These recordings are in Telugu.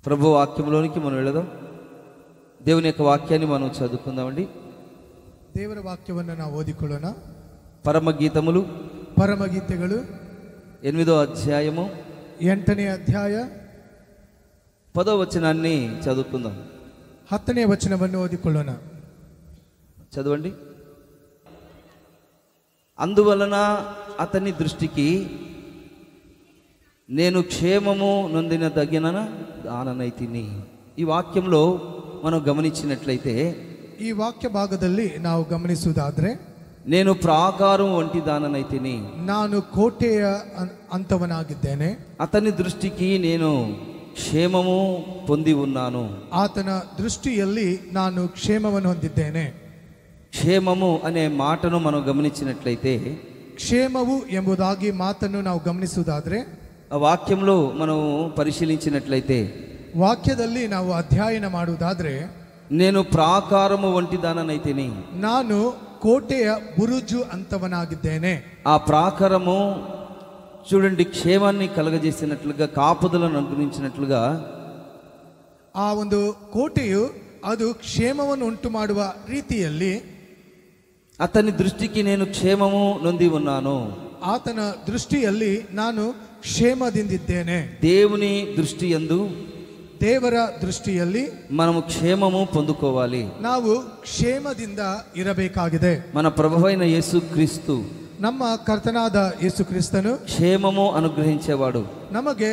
ప్రభు వాక్యంలోనికి మనం వెళదాం. దేవుని యొక్క వాక్యాన్ని మనం చదువుకుందామండి. ದೇವರ ವಾಕ್ಯವನ್ನು ನಾವು ಓದಿಕೊಳ್ಳೋಣ. పరమగీతములు ಪರಮಗೀತೆಗಳು 8వ అధ్యాయము 8ನೇ ಅಧ್ಯಾಯ 10వ వచనాన్ని చదువుకుందాం. 10ನೇ ವಚನವನ್ನು ಓದಿಕೊಳ್ಳೋಣ. చదవండి. అందువలన అతని దృష్టికి నేను క్షేమము నొందిన తగిన దాననైతిని. ఈ వాక్యంలో మనం గమనించినట్లయితే, ಈ ವಾಕ್ಯ ಭಾಗದಲ್ಲಿ ನಾವು ಗಮನಿಸುವುದಾದ್ರೆ, నేను ప్రాకారం వంటి దాననైతిని, ನಾನು ಕೋಟೆಯ ಅಂತವನಾಗಿದ್ದೇನೆ. అతని దృష్టికి నేను క్షేమము పొంది ఉన్నాను. ಆತನ ದೃಷ್ಟಿಯಲ್ಲಿ ನಾನು ಕ್ಷೇಮವನ್ನು ಹೊಂದಿದ್ದೇನೆ. క్షేమము అనే మాటను మనం గమనించినట్లయితే, ಕ್ಷೇಮವು ಎಂಬುದಾಗಿ ಮಾತನ್ನು ನಾವು ಗಮನಿಸುವುದಾದ್ರೆ, ఆ వాక్యంలో మనం పరిశీలించినట్లయితే, ವಾಕ್ಯದಲ್ಲಿ ನಾವು ಅಧ್ಯಯನ ಮಾಡುವುದಾದ್ರೆ, నేను ప్రాకారము వంటి దాననైతిని, ನಾನು ಕೋಟೆಯ ಬುರುಜು ಅಂತವನಾಗಿದ್ದೇನೆ. ఆ ప్రాకారము చూడండి, క్షేమాన్ని కలగజేసినట్లుగా, కాపుదలను అనుగ్రహించినట్లుగా, ಆ ಒಂದು ಕೋಟೆಯು ಅದು ಕ್ಷೇಮವನ್ನು ಉಂಟು ಮಾಡುವ ರೀತಿಯಲ್ಲಿ అతని దృష్టికి నేను క్షేమము నొంది ఉన్నాను. ಆತನ ದೃಷ್ಟಿಯಲ್ಲಿ ನಾನು ಕ್ಷೇಮದಿಂದಿದ್ದೇನೆ. దేవుని దృష్టి యందు ದೇವರ ದೃಷ್ಟಿಯಲ್ಲಿ మనము క్షేమము పొందుకోవాలి. ನಾವು ಕ್ಷೇಮದಿಂದ ಇರಬೇಕಾಗಿದೆ. మన ప్రభువైన యేసుక్రీస్తు ನಮ್ಮ ಕರ್ತನಾದ ಯೇಸು ಕ್ರಿಸ್ತನು క్షేమము అనుగ్రహించేవాడు. ನಮಗೆ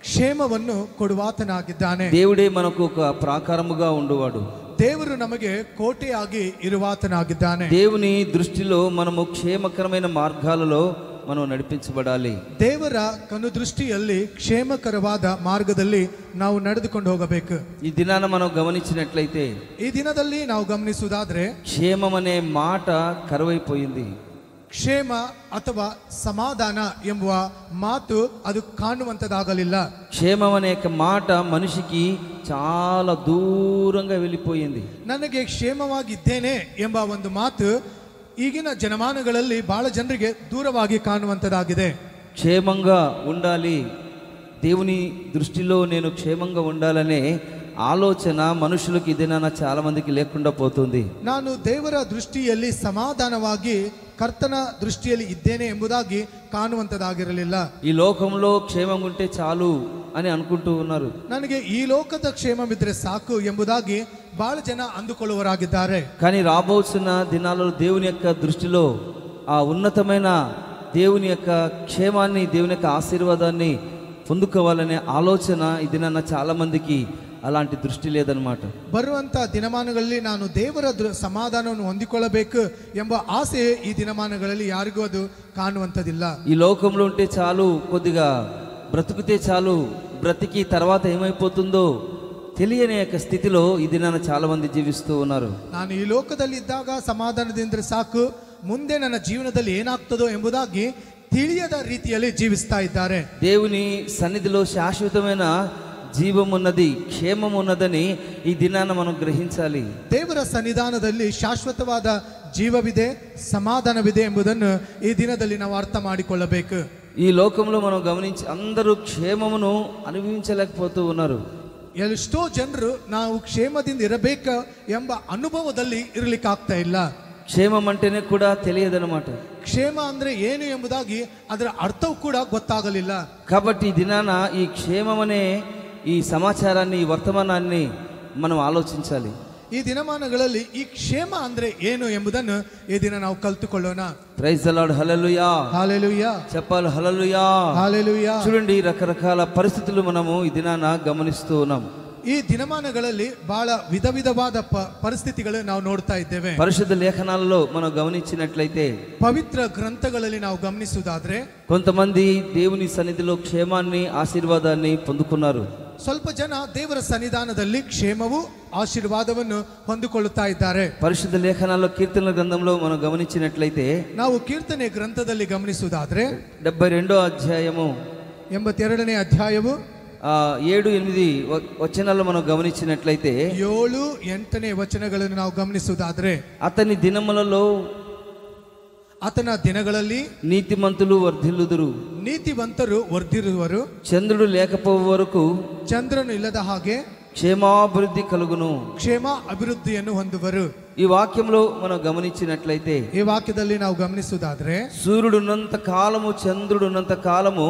ಕ್ಷೇಮವನ್ನು ಕೊಡುವಾತನಾಗಿದ್ದಾನೆ. దేవుడే మనకు ఒక ప్రాకారముగా ఉండువాడు. ದೇವರು ನಮಗೆ ಕೋಟೆಯಾಗಿ ಇರುವಾತನಾಗಿದ್ದಾನೆ. దేవుని దృష్టిలో మనము క్షేమకరమైన మార్గాలలో మనం నడిపించబడాలి. ದೇವರ ಕನುದೃಷ್ಟಿಯಲ್ಲಿ ಕ್ಷೇಮಕರವಾದ ಮಾರ್ಗದಲ್ಲಿ ನಾವು ನಡೆದುಕೊಂಡು ಹೋಗಬೇಕು. ఈ దినాన మనం గమనించినట్లయితే, ಈ ದಿನದಲ್ಲಿ ನಾವು ಗಮನಿಸುವುದಾದ್ರೆ, క్షేమం అనే మాట కరువైపోయింది. ಕ್ಷೇಮ ಅಥವಾ ಸಮಾಧಾನ ಎಂಬುವ ಮಾತು ಅದು ಕಾಣುವಂತದಾಗಲಿಲ್ಲ. క్షేమం అనే మాట మనిషికి చాలా దూరంగా వెళ్ళిపోయింది. ನನಗೆ ಕ್ಷೇಮವಾಗಿದ್ದೇನೆ ಎಂಬ ಒಂದು ಮಾತು ಈಗಿನ ಜನಮಾನಗಳಲ್ಲಿ ಬಹಳ ಜನರಿಗೆ ದೂರವಾಗಿ ಕಾಣುವಂತದಾಗಿದೆ. క్షేమంగా ఉండాలి, దేవుని దృష్టిలో నేను క్షేమంగా ఉండాలనే ఆలోచన మనుషులకు ఇదేనా చాలా మందికి లేకుండా పోతుంది. ನಾನು ದೇವರ ದೃಷ್ಟಿಯಲ್ಲಿ ಸಮಾಧಾನವಾಗಿ ಕರ್ತನ ದೃಷ್ಟಿಯಲ್ಲಿ ಇದ್ದೇನೆ ಎಂಬುದಾಗಿ ಕಾಣುವಂತದಾಗಿರಲಿಲ್ಲ. ఈ లోకంలో క్షేమంగా ఉంటే చాలు అని అనుకుంటూ ఉన్నారు. ನನಗೆ ಈ ಲೋಕದ ಕ್ಷೇಮವಿದ್ರೆ ಸಾಕು ಎಂಬುದಾಗಿ ಬಹಳ ಜನ ಅಂದುಕೊಳ್ಳುವರಾಗಿದ್ದಾರೆ. కానీ రాబోతున్న దినాలలో దేవుని యొక్క దృష్టిలో ఆ ఉన్నతమైన దేవుని యొక్క క్షేమాన్ని, దేవుని యొక్క ఆశీర్వాదాన్ని పొందుకోవాలనే ఆలోచన ఇది నన్న చాలా మందికి అలాంటి దృష్టి లేదనమాట. ಬರುವಂತ ದಿನಮಾನಗಳಲ್ಲಿ ನಾನು ದೇವರ ಸಮಾಧಾನವನ್ನು ಹೊಂದಿಕೊಳ್ಳಬೇಕು ಎಂಬ ಆಸೆ ಈ ದಿನಮಾನಗಳಲ್ಲಿ ಯಾರಿಗೂ ಅದು ಕಾಣುವಂಥದ್ದಿಲ್ಲ. ఈ లోకంలో ఉంటే చాలు, కొద్దిగా బ్రతుకుతే చాలు, బ్రతికి తర్వాత ఏమైపోతుందో తెలియని యొక్క స్థితిలో ఈ దినాన చాలా మంది జీవిస్తూ ఉన్నారు. ನಾನು ಈ ಲೋಕದಲ್ಲಿ ಇದ್ದಾಗ ಸಮಾಧಾನದಿಂದ ಸಾಕು, ಮುಂದೆ ನನ್ನ ಜೀವನದಲ್ಲಿ ಏನಾಗ್ತದೋ ಎಂಬುದಾಗಿ ತಿಳಿಯದ ರೀತಿಯಲ್ಲಿ ಜೀವಿಸ್ತಾ ಇದ್ದಾರೆ. దేవుని సన్నిధిలో శాశ్వతమైన జీవం ఉన్నది, క్షేమం ఉన్నదని ఈ దినాన మనం గ్రహించాలి. ದೇವರ ಸನ್ನಿಧಾನದಲ್ಲಿ ಶಾಶ್ವತವಾದ ಜೀವವಿದೆ, ಸಮಾಧಾನವಿದೆ ಎಂಬುದನ್ನು ಈ ದಿನದಲ್ಲಿ ನಾವು ಅರ್ಥ ಮಾಡಿಕೊಳ್ಳಬೇಕು. ఈ లోకంలో మనం గమనించి అందరూ క్షేమమును అనుభవించలేకపోతూ ఉన్నారు. ಎಷ್ಟೋ ಜನರು ನಾವು ಕ್ಷೇಮದಿಂದ ಇರಬೇಕು ಎಂಬ ಅನುಭವದಲ್ಲಿ ಇರಲಿಕ್ಕೆ ಆಗ್ತಾ ಇಲ್ಲ. క్షేమం అంటేనే కూడా తెలియదన్నమాట. ಕ್ಷೇಮ ಅಂದ್ರೆ ಏನು ಎಂಬುದಾಗಿ ಅದರ ಅರ್ಥವೂ ಕೂಡ ಗೊತ್ತಾಗಲಿಲ್ಲ. కాబట్టి ఈ దినాన ఈ క్షేమం అనే ఈ సమాచారాన్ని, ఈ వర్తమానాన్ని మనం ఆలోచించాలి. ಈ ದಿನಮಾನಗಳಲ್ಲಿ ಈ ಕ್ಷೇಮ ಅಂದ್ರೆ ಏನು ಎಂಬುದನ್ನು ಈ ದಿನ ನಾವು ಕಲಿತುಕೊಳ್ಳೋಣ. Praise the Lord, hallelujah. Hallelujah చెప్పాలి, హల్లెలూయా. హల్లెలూయా. చూడండి, రకరకాల పరిస్థితులు మనము ఈ దినాన గమనిస్తూ ఉన్నాం. ಈ ದಿನಮಾನಗಳಲ್ಲಿ ಬಹಳ ವಿಧ ವಿಧವಾದ ಪರಿಸ್ಥಿತಿಗಳು ನಾವು ನೋಡ್ತಾ ಇದ್ದೇವೆ. పరిశుద్ధ లేఖనాలలో మనం గమనించినట్లయితే, ಪವಿತ್ರ ಗ್ರಂಥಗಳಲ್ಲಿ ನಾವು ಗಮನಿಸುವುದಾದ್ರೆ, కొంతమంది దేవుని సన్నిధిలో క్షేమాన్ని, ఆశీర్వాదాన్ని పొందుకున్నారు. ಸ್ವಲ್ಪ ಜನ ದೇವರ ಸನ್ನಿಧಾನದಲ್ಲಿ ಕ್ಷೇಮವು ಆಶೀರ್ವಾದವನ್ನು ಹೊಂದಿಕೊಳ್ಳುತ್ತಾ ಇದ್ದಾರೆ. పరిశుద్ధ లేఖనాల్లో కీర్తనల గ్రంథంలో మనం గమనించినట్లయితే, ನಾವು ಕೀರ್ತನೆ ಗ್ರಂಥದಲ್ಲಿ ಗಮನಿಸುವುದಾದ್ರೆ 72వ అధ్యాయము 82ನೇ ಅಧ್ಯಾಯವು 7-8 వచనాల్లో మనం గమనించినట్లయితే, 7-8ನೇ ವಚನಗಳನ್ನು ನಾವು ಗಮನಿಸುವುದಾದ್ರೆ, అతని దినములలో ಆತನ ದಿನಗಳಲ್ಲಿ నీతిమంతులు వర్ధిల్లుదురు. ನೀತಿವಂತರು ವರ್ಧಿರುವರು. చంద్రుడు లేకపోవు వరకు ಚಂದ್ರನು ಇಲ್ಲದ ಹಾಗೆ క్షేమాభివృద్ధి కలుగును. ಕ್ಷೇಮ ಅಭಿವೃದ್ಧಿಯನ್ನು ಹೊಂದುವರು. ఈ వాక్యంలో మనం గమనించినట్లయితే ಈ ವಾಕ್ಯದಲ್ಲಿ ನಾವು ಗಮನಿಸುವುದಾದ್ರೆ సూర్యుడు ఉన్నంత కాలము చంద్రుడు ఉన్నంత కాలము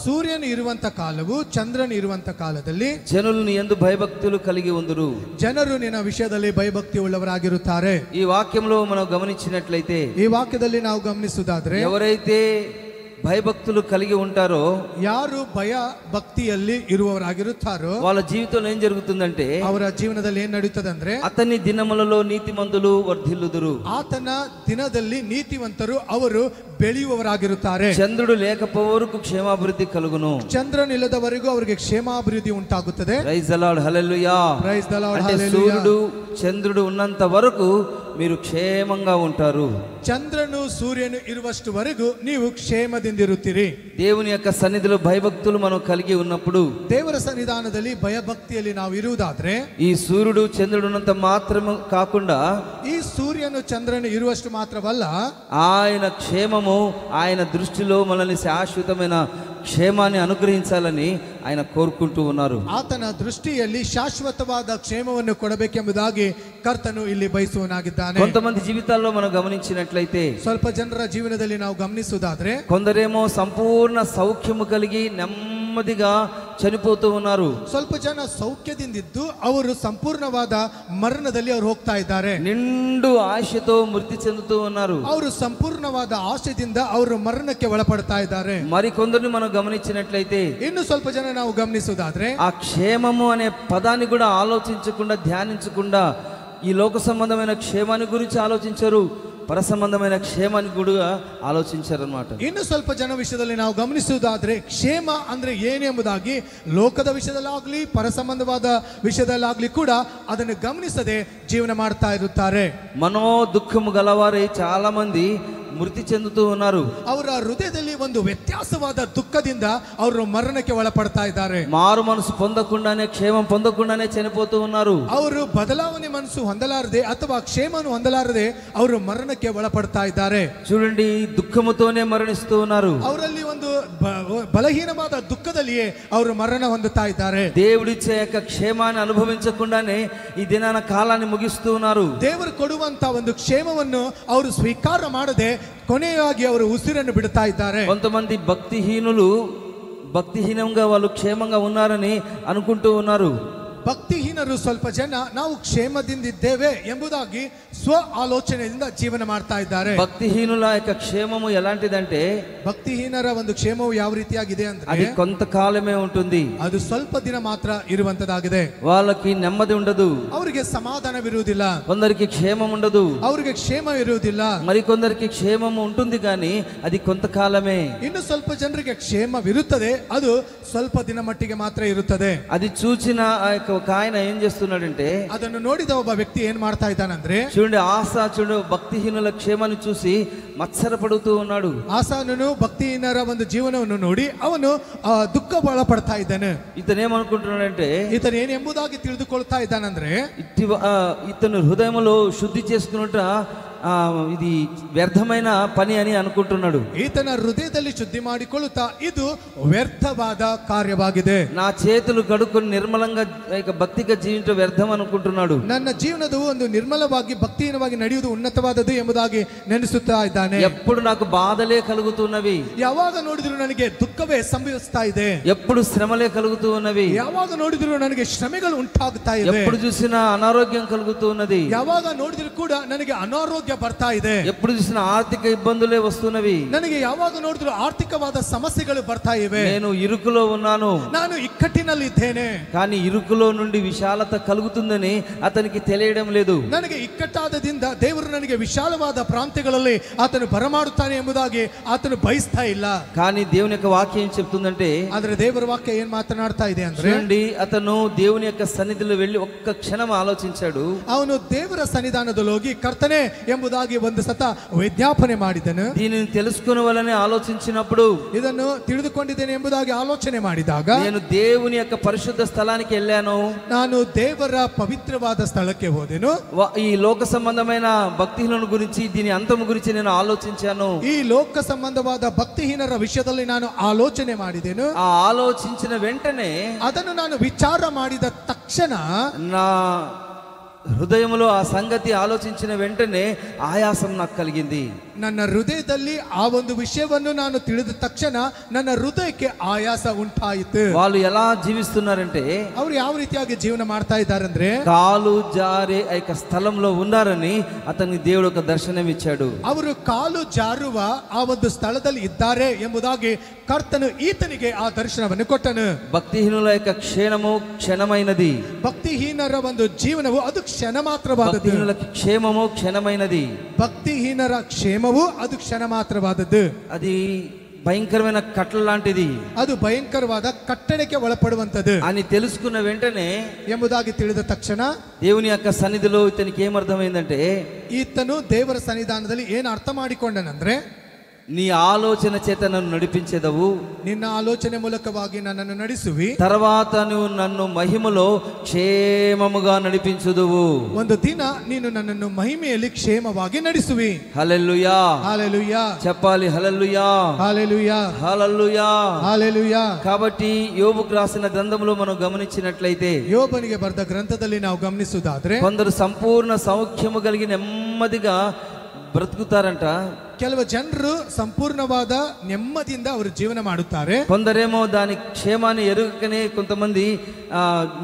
ಸೂರ್ಯನು ಇರುವಂತ ಕಾಲವು ಚಂದ್ರನು ಇರುವಂತ ಕಾಲದಲ್ಲಿ జనులు యందు భయభక్తులు కలిగి ఉందురు. ಜನರು ನಿನ್ನ ವಿಷಯದಲ್ಲಿ ಭಯಭಕ್ತಿ ಉಳ್ಳವರಾಗಿರುತ್ತಾರೆ. ఈ వాక్యంలో మనం గమనించినట్లయితే ಈ ವಾಕ್ಯದಲ್ಲಿ ನಾವು ಗಮನಿಸುವುದಾದ್ರೆ ఎవరైతే భయభక్తులు కలిగి ఉంటారో ಯಾರು ಭಯ ಭಕ್ತಿಯಲ್ಲಿ ಇರುವವರಾಗಿರುತ್ತಾರೋ వాళ్ళ జీవితంలో ఏం జరుగుతుందంటే ಅವರ ಜೀವನದಲ್ಲಿ ಏನ್ ನಡೀತದಂದ್ರೆ అతని దినములలో నీతిమంతులు వర్ధిల్లుదురు. ಆತನ ದಿನದಲ್ಲಿ ನೀತಿವಂತರು ಅವರು ಬೆಳೆಯುವವರಾಗಿರುತ್ತಾರೆ. చంద్రుడు లేకపోవరకు క్షేమాభివృద్ధి కలుగును. ಚಂದ್ರನ್ ಇಲ್ಲದವರೆಗೂ ಅವರಿಗೆ ಕ್ಷೇಮಾಭಿವೃದ್ಧಿ ಉಂಟಾಗುತ್ತದೆ. Praise the Lord, hallelujah. Praise the Lord, అంటే hallelujah. సూర్యుడు చంద్రుడు ఉన్నంత వరకు మీరు క్షేమంగా ఉంటారు. ಚಂದ್ರನು ಸೂರ್ಯನು ಇರುವಷ್ಟುವರೆಗೂ ನೀವು ಕ್ಷೇಮದಿಂದಿರುತ್ತೀರಿ. దేవుని యొక్క సన్నిధిలో భయభక్తులు మనం కలిగి ఉన్నప్పుడు ದೇವರ ಸನ್ನಿಧಾನದಲ್ಲಿ ಭಯಭಕ್ತಿಯಲ್ಲಿ ನಾವು ಇರುವುದಾದ್ರೆ ఈ సూర్యుడు చంద్రుడు ఉన్నంత మాత్రమే కాకుండా ಈ ಸೂರ್ಯನು ಚಂದ್ರನು ಇರುವಷ್ಟು ಮಾತ್ರವಲ್ಲ, ఆయన క్షేమము ఆయన దృష్టిలో మనల్ని శాశ్వతమైన క్షేమాన్ని అనుగ్రహించాలని ఆయన కోరుకుంటూ ఉన్నారు. ಆತನ ದೃಷ್ಟಿಯಲ್ಲಿ ಶಾಶ್ವತವಾದ ಕ್ಷೇಮವನ್ನು ಕೊಡಬೇಕೆಂಬುದಾಗಿ ಕರ್ತನು ಇಲ್ಲಿ ಬಯಸುವನಾಗಿದ್ದಾನೆ. కొంతమంది జీవితాల్లో మనం గమనించినట్లయితే ಸ್ವಲ್ಪ ಜನರ ಜೀವನದಲ್ಲಿ ನಾವು ಗಮನಿಸುವುದಾದ್ರೆ కొందరేమో సంపూర్ణ సౌఖ్యము కలిగి నెమ్మదిగా చనిపోతూ ఉన్నారు. ಸ್ವಲ್ಪ ಜನ ಸೌಖ್ಯದಿಂದಿದ್ದು ಅವರು ಸಂಪೂರ್ಣವಾದ ಮರಣದಲ್ಲಿ ಅವರು ಹೋಗ್ತಾ ಇದ್ದಾರೆ. నిండు ఆశతో మృతి చెందుతూ ఉన్నారు. ಅವರು ಸಂಪೂರ್ಣವಾದ ಆಶಯದಿಂದ ಅವರು ಮರಣಕ್ಕೆ ಒಳಪಡ್ತಾ ಇದ್ದಾರೆ. మరి కొందరిని మనం గమనించినట్లయితే ಇನ್ನು ಸ್ವಲ್ಪ ಜನ ನಾವು ಗಮನಿಸುವುದಾದ್ರೆ ఆ క్షేమము అనే పదాన్ని కూడా ఆలోచించకుండా ధ్యానించకుండా ఈ లోక సంబంధమైన క్షేమాన్ని గురించి ఆలోచించరు, పర సంబంధమైన క్షేమాన్ని కూడా ఆలోచించారు అన్నమాట. ಇನ್ನು ಸ್ವಲ್ಪ ಜನ ವಿಷಯದಲ್ಲಿ ನಾವು ಗಮನಿಸುವುದಾದ್ರೆ ಕ್ಷೇಮ ಅಂದ್ರೆ ಏನೆಂಬುದಾಗಿ ಲೋಕದ ವಿಷಯದಲ್ಲಾಗ್ಲಿ ಪರ ಸಂಬಂಧವಾದ ವಿಷಯದಲ್ಲಾಗ್ಲಿ ಕೂಡ ಅದನ್ನು ಗಮನಿಸದೆ ಜೀವನ ಮಾಡ್ತಾ ಇರುತ್ತಾರೆ. మనో దుఃఖము గలవారై చాలా మంది మృతి చెందుతూ ఉన్నారు. ಅವರ ಹೃದಯದಲ್ಲಿ ಒಂದು ವ್ಯತ್ಯಾಸವಾದ ದುಃಖದಿಂದ ಅವರು ಮರಣಕ್ಕೆ ಒಳಪಡ್ತಾ ಇದ್ದಾರೆ. మారు మనసు పొందకుండానే క్షేమం పొందకుండానే చనిపోతూ ఉన్నారు. ಅವರು ಬದಲಾವಣೆ ಮನಸ್ಸು ಹೊಂದಲಾರದೆ ಅಥವಾ ಕ್ಷೇಮವನ್ನು ಹೊಂದಲಾರದೆ ಅವರು ಮರಣಕ್ಕೆ ಒಳಪಡ್ತಾ ಇದ್ದಾರೆ. చూడండి, దుఃఖముతోనే మరణిస్తూ ఉన్నారు. ಅವರಲ್ಲಿ ಒಂದು ಬಲಹೀನವಾದ ದುಃಖದಲ್ಲಿಯೇ ಅವರು ಮರಣ ಹೊಂದುತ್ತಾ ಇದ್ದಾರೆ. దేవుడిచ్చే యొక్క క్షేమాన్ని అనుభవించకుండానే ఈ దినాన కాలాన్ని ముగిస్తూ ఉన్నారు. ದೇವರು ಕೊಡುವಂತ ಒಂದು ಕ್ಷೇಮವನ್ನು ಅವರು ಸ್ವೀಕಾರ ಮಾಡದೆ ಕೊನೆಯಾಗಿ ಅವರು ಉಸಿರನ್ನು ಬಿಡುತ್ತಾ ಇದ್ದಾರೆ. కొంతమంది భక్తిహీనంగా వాళ్ళు క్షేమంగా ఉన్నారని అనుకుంటూ ఉన్నారు. ಭಕ್ತಿಹೀನರು ಸ್ವಲ್ಪ ಜನ ನಾವು ಕ್ಷೇಮದಿಂದಿದ್ದೇವೆ ಎಂಬುದಾಗಿ ಸ್ವ ಆಲೋಚನೆಯಿಂದ ಜೀವನ ಮಾಡ್ತಾ ಇದ್ದಾರೆ. భక్తిహీనుల యొక్క క్షేమము ఎలాంటిదంటే ಭಕ್ತಿಹೀನರ ಒಂದು ಕ್ಷೇಮವು ಯಾವ ರೀತಿಯಾಗಿದೆ అది ಅಂದ್ರೆ కొంతకాలమే ఉంటుంది. ಅದು ಸ್ವಲ್ಪ ದಿನ ಮಾತ್ರ ಇರುವಂತದಾಗಿದೆ. వాళ్ళకి నెమ్మది ఉండదు, ಅವರಿಗೆ ಸಮಾಧಾನವಿರುವುದಿಲ್ಲ, కొందరికి క్షేమం ఉండదు, ಅವರಿಗೆ ಕ್ಷೇಮ ಇರುವುದಿಲ್ಲ. మరి కొందరికి క్షేమము ఉంటుంది కానీ అది కొంతకాలమే. ಇನ್ನು ಸ್ವಲ್ಪ ಜನರಿಗೆ ಕ್ಷೇಮವಿರುತ್ತದೆ, ಅದು ಸ್ವಲ್ಪ ದಿನ ಮಟ್ಟಿಗೆ ಮಾತ್ರ ಇರುತ್ತದೆ. అది చూచిన ఆ యొక్క ఒక ఆయన ఏం చేస్తున్నాడంటే, ಅದನ್ನು ನೋಡಿದ ಒಬ್ಬ ವ್ಯಕ್ತಿ ಏನ್ ಮಾಡ್ತಾ ಇದ್ದಾನಂದ್ರೆ, చూడండి భక్తిహీనుల క్షేమాన్ని చూసి మత్సరపడుతూ ఉన్నాడు. ಆಸಾನನು ಭಕ್ತಿಹೀನರ ಒಂದು ಜೀವನವನ್ನು ನೋಡಿ ಅವನು ದುಃಖ ಒಳಪಡ್ತಾ ಇದ್ದಾನೆ. ఇతనేమనుకుంటున్నాడంటే, ಈತನು ಏನು ಎಂಬುದಾಗಿ ತಿಳಿದುಕೊಳ್ತಾ ಇದ್ದಾನಂದ್ರೆ, ఇతను హృదయంలో శుద్ధి చేసుకున్నట ఇది వ్యర్థమైన పని అని అనుకుంటున్నాడు. ಈತನ ಹೃದಯದಲ್ಲಿ ಶುದ್ಧಿ ಮಾಡಿಕೊಳ್ಳುತ್ತಾ ಇದು ವ್ಯರ್ಥವಾದ ಕಾರ್ಯವಾಗಿದೆ. నా చేతులు కడుక్కొని నిర్మలంగా భక్తిగా జీవించడం వ్యర్థం అనుకుంటున్నాడు. ನನ್ನ ಜೀವನದ ಒಂದು ನಿರ್ಮಲವಾಗಿ ಭಕ್ತಿಹೀನವಾಗಿ ನಡೆಯುವುದು ಉನ್ನತವಾದದ್ದು ಎಂಬುದಾಗಿ ನೆನೆಸುತ್ತಾ ಇದ್ದಾನೆ. ఎప్పుడు నాకు బాధలే కలుగుతున్నవి, ಯಾವಾಗ ನೋಡಿದ್ರು ನನಗೆ ದುಃಖವೇ ಸಂಭವಿಸ್ತಾ ಇದೆ, ఎప్పుడు శ్రమలే కలుగుతూ ఉన్నవి, ಯಾವಾಗ ನೋಡಿದ್ರು ನನಗೆ ಶ್ರಮೆಗಳು ಉಂಟಾಗ್ತಾ ಇದೆ, ఎప్పుడు చూసినా అనారోగ్యం కలుగుతూ ఉన్నది, ಯಾವಾಗ ನೋಡಿದ್ರು ಕೂಡ ನನಗೆ ಅನಾರೋಗ್ಯ ಬರ್ತಾ ಇದೆ, ఎప్పుడు చూసినా ఆర్థిక ఇబ్బందులే వస్తున్నవి, ನನಗೆ ಯಾವಾಗ ನೋಡಿದ್ರು ಆರ್ಥಿಕವಾದ ಸಮಸ್ಯೆಗಳು ಬರ್ತಾ ಇವೆ, నేను ఇరుకులో ఉన్నాను, ನಾನು ಇಕ್ಕಟ್ಟಿನಲ್ಲಿ ಇದ್ದೇನೆ. కానీ ఇరుకులో నుండి విశాలత కలుగుతుందని అతనికి తెలియడం లేదు. ನನಗೆ ಇಕ್ಕಟ್ಟಾದದಿಂದ ದೇವರು ನನಗೆ ವಿಶಾಲವಾದ ಪ್ರಾಂತ್ಯಗಳಲ್ಲಿ ಆತನು ಬರಮಾಡುತ್ತಾನೆ ಎಂಬುದಾಗಿ ಆತನು ಬಯಸ್ತಾ ಇಲ್ಲ. కానీ దేవుని యొక్క వాక్యం ఏం చెప్తుందంటే, ಆದ್ರೆ ದೇವರ ವಾಕ್ಯ ಏನ್ ಮಾತನಾಡ್ತಾ ಇದೆ ಅಂದ್ರೆ, చూడండి, అతను దేవుని యొక్క సన్నిధిలో వెళ్ళి ఒక్క క్షణం ఆలోచించాడు. ಅವನು ದೇವರ ಸನ್ನಿಧಾನದಲ್ಲಿ ಹೋಗಿ ಕರ್ತನೆ ಎಂಬುದಾಗಿ ಒಂದು ಸತ ವಿಜ್ಞಾಪನೆ ಮಾಡಿದನು. దీనిని తెలుసుకునే వలనే ఆలోచించినప్పుడు, ಇದನ್ನು ತಿಳಿದುಕೊಂಡಿದ್ದೇನೆ ಎಂಬುದಾಗಿ ಆಲೋಚನೆ ಮಾಡಿದಾಗ, నేను దేవుని యొక్క పరిశుద్ధ స్థలానికి వెళ్ళాను. ನಾನು ದೇವರ ಪವಿತ್ರವಾದ ಸ್ಥಳಕ್ಕೆ ಹೋದೆನು. ఈ లోక సంబంధమైన భక్తిహీనుల గురించి, దీని అంతము గురించి నేను ఆలోచించాను. ಈ ಲೋಕ ಸಂಬಂಧವಾದ ಭಕ್ತಿಹೀನರ ವಿಷಯದಲ್ಲಿ ನಾನು ಆಲೋಚನೆ ಮಾಡಿದೆನು. ఆ ఆలోచించిన వెంటనే ಅದನ್ನು ನಾನು ವಿಚಾರ ಮಾಡಿದ ತಕ್ಷಣ నా హృదయంలో ఆ సంగతి ఆలోచించిన వెంటనే ఆయాసం నాకు కలిగింది. ನನ್ನ ಹೃದಯದಲ್ಲಿ ಆ ಒಂದು ವಿಷಯವನ್ನು ನಾನು ತಿಳಿದ ತಕ್ಷಣ ನನ್ನ ಹೃದಯಕ್ಕೆ ಆಯಾಸ ಉಂಟಾಯಿತು. వాళ్ళు ఎలా జీవిస్తున్నారంటే, ಅವರು ಯಾವ ರೀತಿಯಾಗಿ ಜೀವನ ಮಾಡ್ತಾ ಇದ್ದಾರಂದ್ರೆ, కాలు జారే ఆ యొక్క స్థలంలో ఉన్నారని అతనికి దేవుడు ఒక దర్శనం ఇచ్చాడు. ಅವರು ಕಾಲು ಜಾರುವ ಆ ಒಂದು ಸ್ಥಳದಲ್ಲಿ ಇದ್ದಾರೆ ಎಂಬುದಾಗಿ ಕರ್ತನು ಈತನಿಗೆ ಆ ದರ್ಶನವನ್ನು ಕೊಟ್ಟನು. భక్తిహీనుల యొక్క క్షేమము క్షణమైనది. ಭಕ್ತಿಹೀನರ ಒಂದು ಜೀವನವು ಅದು ಕ್ಷಣ ಮಾತ್ರವಾದದ್ದು. భక్తిహీనులకి క్షేమము క్షణమైనది. ಭಕ್ತಿಹೀನರ ಕ್ಷೇಮವು ಅದು ಕ್ಷಣ ಮಾತ್ರವಾದದ್ದು. అది భయంకరమైన కట్ల లాంటిది. ಅದು ಭయంಕರವಾದ ಕಟ್ಟಡಕ್ಕೆ ಒಳಪಡುವಂತದ್ದು అని తెలుసుకున్న వెంటనే ಎಂಬುದಾಗಿ ತಿಳಿದ ತಕ್ಷಣ దేవుని యొక్క సన్నిధిలో ఇతనికి ఏమర్థమైందంటే, ಈತನು ದೇವರ ಸನ್ನಿಧಾನದಲ್ಲಿ ಏನು ಅರ್ಥ ಮಾಡಿಕೊಂಡನಂದ್ರೆ, నీ ఆలోచన చేత నన్ను నడిపించేదవు, ನಿನ್ನ ಆಲೋಚನೆ ಮೂಲಕವಾಗಿ ನನ್ನನ್ನು ನಡೆಸುವಿ, తర్వాత నువ్వు నన్ను మహిమలో క్షేమముగా నడిపించుదువు. ಒಂದು ದಿನ ನೀನು ನನ್ನನ್ನು ಮಹಿಮೆಯಲ್ಲಿ ಕ್ಷೇಮವಾಗಿ ನಡೆಸುವಿ. హల్లెలూయా, హల్లెలూయా, చెప్పాలి హల్లెలూయా, హల్లెలూయా, హల్లెలూయా. హల్లెలూయా. కాబట్టి యోబుకు రాసిన గ్రంథంలో మనం గమనించినట్లయితే, ಯೋಬನಿಗೆ ಬರೆದ ಗ್ರಂಥದಲ್ಲಿ ನಾವು ಗಮನಿಸುವುದಾದ್ರೆ, కొందరు సంపూర్ణ సౌఖ్యము కలిగి నెమ్మదిగా బ్రతుకుతారంట. ಕೆಲವು ಜನರು ಸಂಪೂರ್ಣವಾದ ನೆಮ್ಮದಿಯಿಂದ ಅವರು ಜೀವನ ಮಾಡುತ್ತಾರೆ. కొందరేమో దాని క్షేమాన్ని ఎరుగకనే కొంతమంది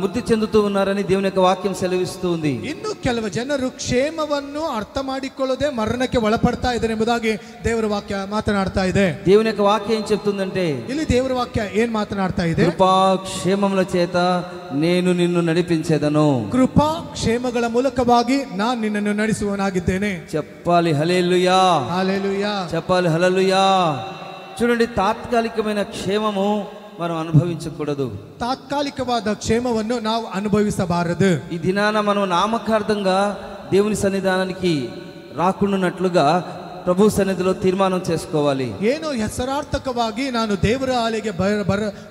మృతి చెందుతూ ఉన్నారని దేవుని యొక్క వాక్యం సెలవిస్తూ ఉంది. ಇನ್ನು ಕೆಲವು ಜನರು ಕ್ಷೇಮವನ್ನು ಅರ್ಥ ಮಾಡಿಕೊಳ್ಳದೆ ಮರಣಕ್ಕೆ ಒಳಪಡ್ತಾ ಇದ್ದಾರೆ ಎಂಬುದಾಗಿ ದೇವರ ವಾಕ್ಯ ಮಾತನಾಡ್ತಾ ಇದೆ. దేవుని యొక్క వాక్యం ఏం చెప్తుందంటే, ಇಲ್ಲಿ ದೇವರ ವಾಕ್ಯ ಏನ್ ಮಾತನಾಡ್ತಾ ಇದೆ? కృపా క్షేమముల చేత నేను నిన్ను నడిపించేదను. ಕೃಪಾ ಕ್ಷೇಮಗಳ ಮೂಲಕವಾಗಿ ನಾನು ನಿನ್ನನ್ನು ನಡೆಸುವನಾಗಿದ್ದೇನೆ. చెప్పాలి హల్లెలూయా, హల్లెలూయా, చెప్పాలి హల్లెలూయా. చూడండి, తాత్కాలికమైన క్షేమము మనం అనుభవించకూడదు. ತಾತ್ಕಾಲಿಕವಾದ ಕ್ಷೇಮವನ್ನು ನಾವು ಅನುಭವಿಸಬಾರದು. ఈ దినాన మనం నామకార్థంగా దేవుని సన్నిధానానికి రాకుండానట్లుగా ప్రభు సన్నిధిలో తీర్మానం చేసుకోవాలి. ಏನು ಹೆಸರಾರ್ಥಕವಾಗಿ ನಾನು ದೇವರ ಆಲೆಗೆ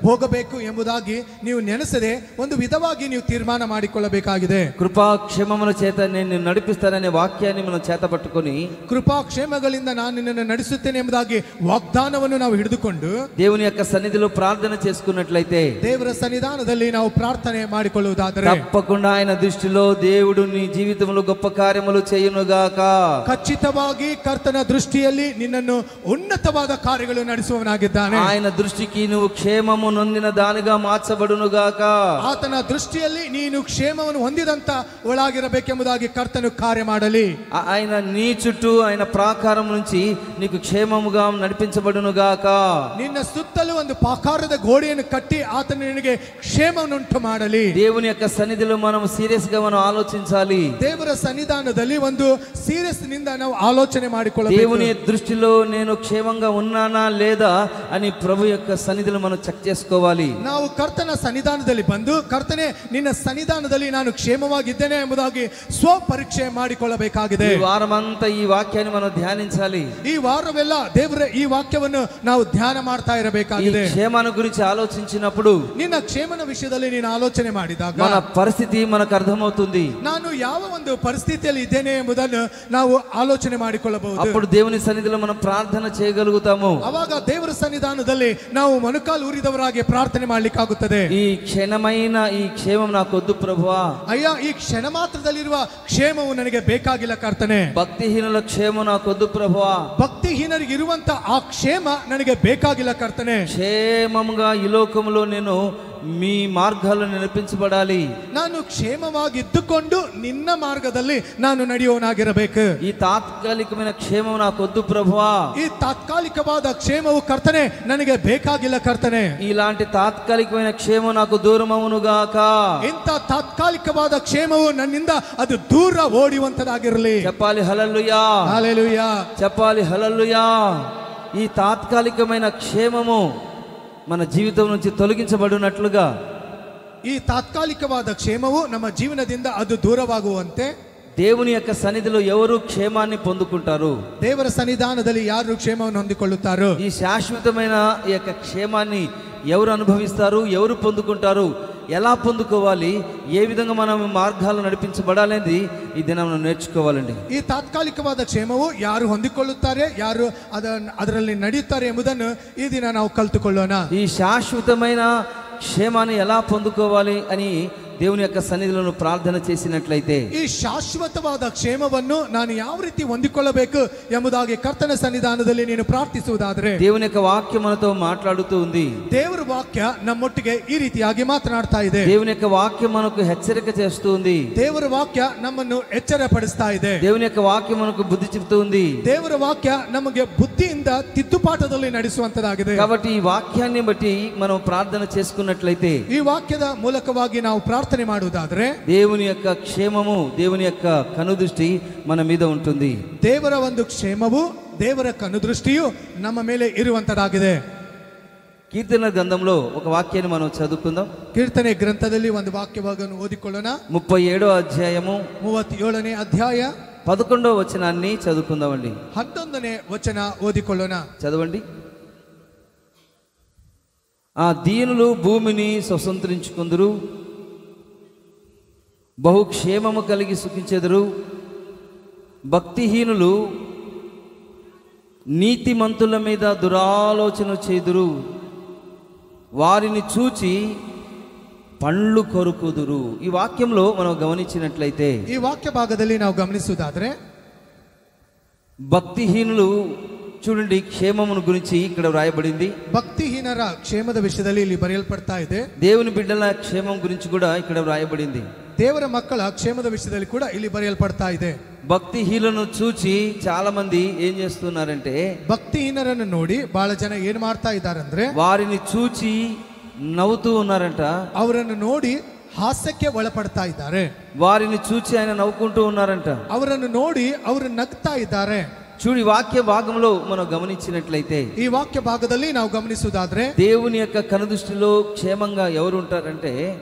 ಹೋಗಬೇಕು ಎಂಬುದಾಗಿ ನೀವು ನೆನೆಸದೆ ಒಂದು ವಿಧವಾಗಿ ನೀವು ತೀರ್ಮಾನ ಮಾಡಿಕೊಳ್ಳಬೇಕಾಗಿದೆ. కృపా క్షేమముల చేత నేను నడిపిస్తాననే వాక్యాన్ని మనం చేత పట్టుకొని, ಕೃಪಾ ಕ್ಷೇಮಗಳಿಂದ ನಾನು ನಿನ್ನನ್ನು ನಡೆಸುತ್ತೇನೆ ಎಂಬುದಾಗಿ ವಾಗ್ದಾನವನ್ನು ನಾವು ಹಿಡಿದುಕೊಂಡು దేవుని యొక్క సన్నిధిలో ప్రార్థన చేసుకున్నట్లయితే, ದೇವರ ಸನ್ನಿಧಾನದಲ್ಲಿ ನಾವು ಪ್ರಾರ್ಥನೆ ಮಾಡಿಕೊಳ್ಳುವುದಾದರೆ, తప్పకుండా ఆయన దృష్టిలో దేవుడు నీ జీవితంలో గొప్ప కార్యములు చేయునుగాక. ಖಚಿತವಾಗಿ ಕರ್ತನ ದೃಷ್ಟಿಯಲ್ಲಿ ನಿನ್ನನ್ನು ಉನ್ನತವಾದ ಕಾರ್ಯಗಳು ನಡೆಸುವವನಾಗಿದ್ದಾನೆ. ఆయన దృష్టికి నువ్వు క్షేమము నొందిన దానిగా మార్చబడునుగాక. ಆತನ ದೃಷ್ಟಿಯಲ್ಲಿ ನೀನು ಕ್ಷೇಮವನ್ನು ಹೊಂದಿದಂತ ಒಳಗಿರಬೇಕೆಂಬುದಾಗಿ ಕರ್ತನು ಕಾರ್ಯ ಮಾಡಲಿ. ఆయన నీ చుట్టూ ఆయన ప్రాకారం నుంచి నీకు క్షేమముగా నడిపించబడునుగాక. ನಿನ್ನ ಸುತ್ತಲೂ ಒಂದು ಪ್ರಾಕಾರದ ಗೋಡೆಯನ್ನು ಕಟ್ಟಿ ಆತನು ನಿನಗೆ ಕ್ಷೇಮವನ್ನುಂಟು ಮಾಡಲಿ. దేవుని యొక్క సన్నిధిలో మనం సీరియస్ గా మనం ఆలోచించాలి. ದೇವರ ಸನ್ನಿಧಾನದಲ್ಲಿ ಒಂದು ಸೀರಿಯಸ್ ನಿಂದ ನಾವು ಆಲೋಚನೆ ಮಾಡಿಕೊಳ್ಳಬೇಕು. దేవుని దృష్టిలో నేను క్షేమంగా ఉన్నానా లేదా అని ప్రభు యొక్క సన్నిధిలో మనం చెక్ చేసుకోవాలి. ನಾವು ಕರ್ತನ ಸನ್ನಿಧಾನದಲ್ಲಿ ಬಂದು, ಕರ್ತನೆ ನಿನ್ನ ಸನ್ನಿಧಾನದಲ್ಲಿ ನಾನು ಕ್ಷೇಮವಾಗಿದ್ದೇನೆ ಎಂಬುದಾಗಿ ಸ್ವಪರೀಕ್ಷೆ ಮಾಡಿಕೊಳ್ಳಬೇಕಾಗಿದೆ. ఈ వారమంతా ఈ వాక్యాన్ని మనం ధ్యానించాలి. ಈ ವಾರವೆಲ್ಲ ದೇವರ ಈ ವಾಕ್ಯವನ್ನು ನಾವು ಧ್ಯಾನ ಮಾಡ್ತಾ ఈ ಇರಬೇಕಾಗಿದೆ. క్షేమాన్ని గురించి ఆలోచించినప్పుడు ನಿನ್ನ ಕ್ಷೇಮನ ವಿಷಯದಲ್ಲಿ ನೀನು ಆಲೋಚನೆ ಮಾಡಿದಾಗ మన పరిస్థితి మనకు అర్థమవుతుంది. ನಾನು ಯಾವ ಒಂದು ಪರಿಸ್ಥಿತಿಯಲ್ಲಿ ಇದ್ದೇನೆ ಎಂಬುದನ್ನು ನಾವು ಆಲೋಚನೆ ಮಾಡಿಕೊಳ್ಳಬಹುದು. అప్పుడు దేవుని సన్నిధిలో మనం ప్రార్థన చేయగలుగుతాము. ಅವಾಗ ದೇವರ ಸನ್ನಿಧಾನದಲ್ಲಿ ನಾವು ಮೊಣಕಾಲು ಊರಿದವರಾಗಿ ಪ್ರಾರ್ಥನೆ ಮಾಡ್ಲಿಕ್ಕಾಗುತ್ತದೆ. ఈ క్షణమైన ఈ క్షేమం నాకొద్దు ప్రభువా. ಅಯ್ಯ, ಈ ಕ್ಷಣ ಮಾತ್ರದಲ್ಲಿರುವ ಕ್ಷೇಮವು ನನಗೆ ಬೇಕಾಗಿಲ್ಲ ಕರ್ತನೆ. భక్తిహీనుల క్షేమం నాకొద్దు ప్రభువా. ಭಕ್ತಿಹೀನರಿಗೆ ಇರುವಂತ ಆ ಕ್ಷೇಮ ನನಗೆ ಬೇಕಾಗಿಲ್ಲ ಕರ್ತನೆ. క్షేమంగా ఈ లోకంలో నేను మీ మార్గాల్లో నడిపించబడాలి. ನಾನು ಕ್ಷೇಮವಾಗಿದ್ದುಕೊಂಡು ನಿನ್ನ ಮಾರ್ಗದಲ್ಲಿ ನಾನು ನಡೆಯುವನಾಗಿರಬೇಕು. ఈ తాత్కాలికమైన క్షేమం నాకొద్దు ప్రభువా. ಈ ತಾತ್ಕಾಲಿಕವಾದ ಕ್ಷೇಮವು ಕರ್ತನೆ ನನಗೆ ಬೇಕಾಗಿಲ್ಲ ಕರ್ತನೆ. ఇలాంటి తాత్కాలికమైన క్షేమం నాకు దూరమవునుగాక. ಇಂಥ ತಾತ್ಕಾಲಿಕವಾದ ಕ್ಷೇಮವು ನನ್ನಿಂದ ಅದು ದೂರ ಓಡಿಯುವಂತದಾಗಿರಲಿ. చెప్పాలి హల్లెలూయా, హల్లెలూయా, చెప్పాలి హల్లెలూయా. ఈ తాత్కాలికమైన క్షేమము మన జీవితం నుంచి తొలగించబడినట్లుగా, ಈ ತಾತ್ಕಾಲಿಕವಾದ ಕ್ಷೇಮವು ನಮ್ಮ ಜೀವನದಿಂದ ಅದು ದೂರವಾಗುವಂತೆ దేవుని యొక్క సన్నిధిలో ఎవరు క్షేమాన్ని పొందుకుంటారు? ದೇವರ ಸನ್ನಿಧಾನದಲ್ಲಿ ಯಾರು ಕ್ಷೇಮವನ್ನು ಹೊಂದಿಕೊಳ್ಳುತ್ತಾರೋ? ఈ శాశ్వతమైన ఈ యొక్క క్షేమాన్ని ఎవరు అనుభవిస్తారు, ఎవరు పొందుకుంటారు, ఎలా పొందుకోవాలి, ఏ విధంగా మనం మార్గాలు నడిపించబడాలనేది ఈ దినం నేర్చుకోవాలండి. ಈ ತಾತ್ಕಾಲಿಕವಾದ ಕ್ಷೇಮವು ಯಾರು ಹೊಂದಿಕೊಳ್ಳುತ್ತಾರೆ, ಯಾರು ಅದರಲ್ಲಿ ನಡೆಯುತ್ತಾರೆ ಎಂಬುದನ್ನು ಈ ದಿನ ನಾವು ಕಲಿತುಕೊಳ್ಳೋಣ. ఈ శాశ్వతమైన క్షేమాన్ని ఎలా పొందుకోవాలి అని దేవుని యొక్క సన్నిధిలో ప్రార్థన చేసినట్లయితే, ಈ ಶಾಶ್ವತವಾದ ಕ್ಷೇಮವನ್ನು ನಾನು ಯಾವ ರೀತಿ ಹೊಂದಿಕೊಳ್ಳಬೇಕು ಎಂಬುದಾಗಿ ಕರ್ತನ ಸನ್ನಿಧಾನದಲ್ಲಿ ನೀನು ಪ್ರಾರ್ಥಿಸುವುದಾದರೆ, దేవుని యొక్క వాక్యం మనతో మాట్లాడుతూ ఉంది. ದೇವರ ವಾಕ್ಯ ನಮ್ಮೊಟ್ಟಿಗೆ ಈ ರೀತಿಯಾಗಿ ಮಾತನಾಡ್ತಾ ಇದೆ. దేవుని యొక్క వాక్యం మనకు హెచ్చరిక చేస్తూ ఉంది. ದೇವರ ವಾಕ್ಯ ನಮ್ಮನ್ನು ಎಚ್ಚರಪಡಿಸ್ತಾ ಇದೆ. దేవుని యొక్క వాక్యం మనకు బుద్ధి చెప్తూ ఉంది. ದೇವರ ವಾಕ್ಯ ನಮಗೆ ಬುದ್ಧಿಯಿಂದ ತಿದ್ದುಪಾಠದಲ್ಲಿ ನಡೆಸುವಂತದಾಗಿದೆ. కాబట్టి ఈ వాక్యాన్ని బట్టి మనం ప్రార్థన చేసుకున్నట్లయితే, ಈ ವಾಕ್ಯದ ಮೂಲಕವಾಗಿ ನಾವು ಪ್ರಾರ್ಥನೆ ಮಾಡುವುದಾದರೆ, దేవుని యొక్క క్షేమము, దేవుని యొక్క కనుదృష్టి మన మీద ఉంటుంది. ದೇವರ ಒಂದು ಕ್ಷೇಮವು, ದೇವರ ಕನುದೃಷ್ಟಿಯು ನಮ್ಮ ಮೇಲೆ ಇರುವಂತದಾಗಿದೆ. కీర్తన గ్రంథంలో ఒక వాక్యాన్ని మనం చదువుకుందాం. ಕೀರ್ತನೆ ಗ್ರಂಥದಲ್ಲಿ ಒಂದು ವಾಕ್ಯವನ್ನು ಓದಿಕೊಳ್ಳೋಣ. 37వ అధ్యాయము 37ನೇ ಅಧ್ಯಾಯ 11వ వచనాన్ని చదువుకుందామండి. 11ನೇ ವಚನ ಓದಿಕೊಳ್ಳೋಣ. చదవండి. ఆ దీనులు భూమిని స్వతంత్రించుకుందురు, బహుక్షేమము కలిగి సుఖించెదరు. భక్తిహీనులు నీతిమంతుల మీద దురాలోచన చేదురు, వారిని చూచి పండ్లు కొరుకుదురు. ఈ వాక్యంలో మనం గమనించినట్లయితే, ಈ ವಾಕ್ಯ ಭಾಗದಲ್ಲಿ ನಾವು ಗಮನಿಸುವುದಾದರೆ, భక్తిహీనులు చూడండి, క్షేమమును గురించి ఇక్కడ వ్రాయబడింది. ಭಕ್ತಿಹೀನರ ಕ್ಷೇಮದ ವಿಷಯದಲ್ಲಿ ಇಲ್ಲಿ ಬರೆಯಲ್ಪಡ್ತಾ ಇದೆ. దేవుని బిడ్డల క్షేమం గురించి కూడా ఇక్కడ వ్రాయబడింది. ದೇವರ ಮಕ್ಕಳ ಕ್ಷೇಮದ ವಿಷಯದಲ್ಲಿ ಕೂಡ ಇಲ್ಲಿ ಬರೆಯಲ್ಪಡ್ತಾ ಇದೆ. భక్తిహీనులను చూచి చాలా మంది ఏం చేస్తున్నారంటే, ಭಕ್ತಿಹೀನರನ್ನು ನೋಡಿ ಬಹಳ ಜನ ಏನ್ ಮಾಡ್ತಾ ಇದ್ದಾರಂದ್ರೆ, వారిని చూచి నవ్వుతూ ఉన్నారంట. ಅವರನ್ನು ನೋಡಿ ಹಾಸ್ಯಕ್ಕೆ ಒಳಪಡ್ತಾ ಇದ್ದಾರೆ. వారిని చూచి ఆయన నవ్వుకుంటూ ఉన్నారంట. ಅವರನ್ನು ನೋಡಿ ಅವರು ನಗ್ತಾ ಇದ್ದಾರೆ. చూడి వాక్య భాగంలో మనం గమనించినట్లయితే, ಈ ವಾಕ್ಯ ಭಾಗದಲ್ಲಿ ನಾವು ಗಮನಿಸುವುದಾದ್ರೆ, దేవుని యొక్క కనుదృష్టిలో క్షేమంగా ఎవరు ఉంటారంటే,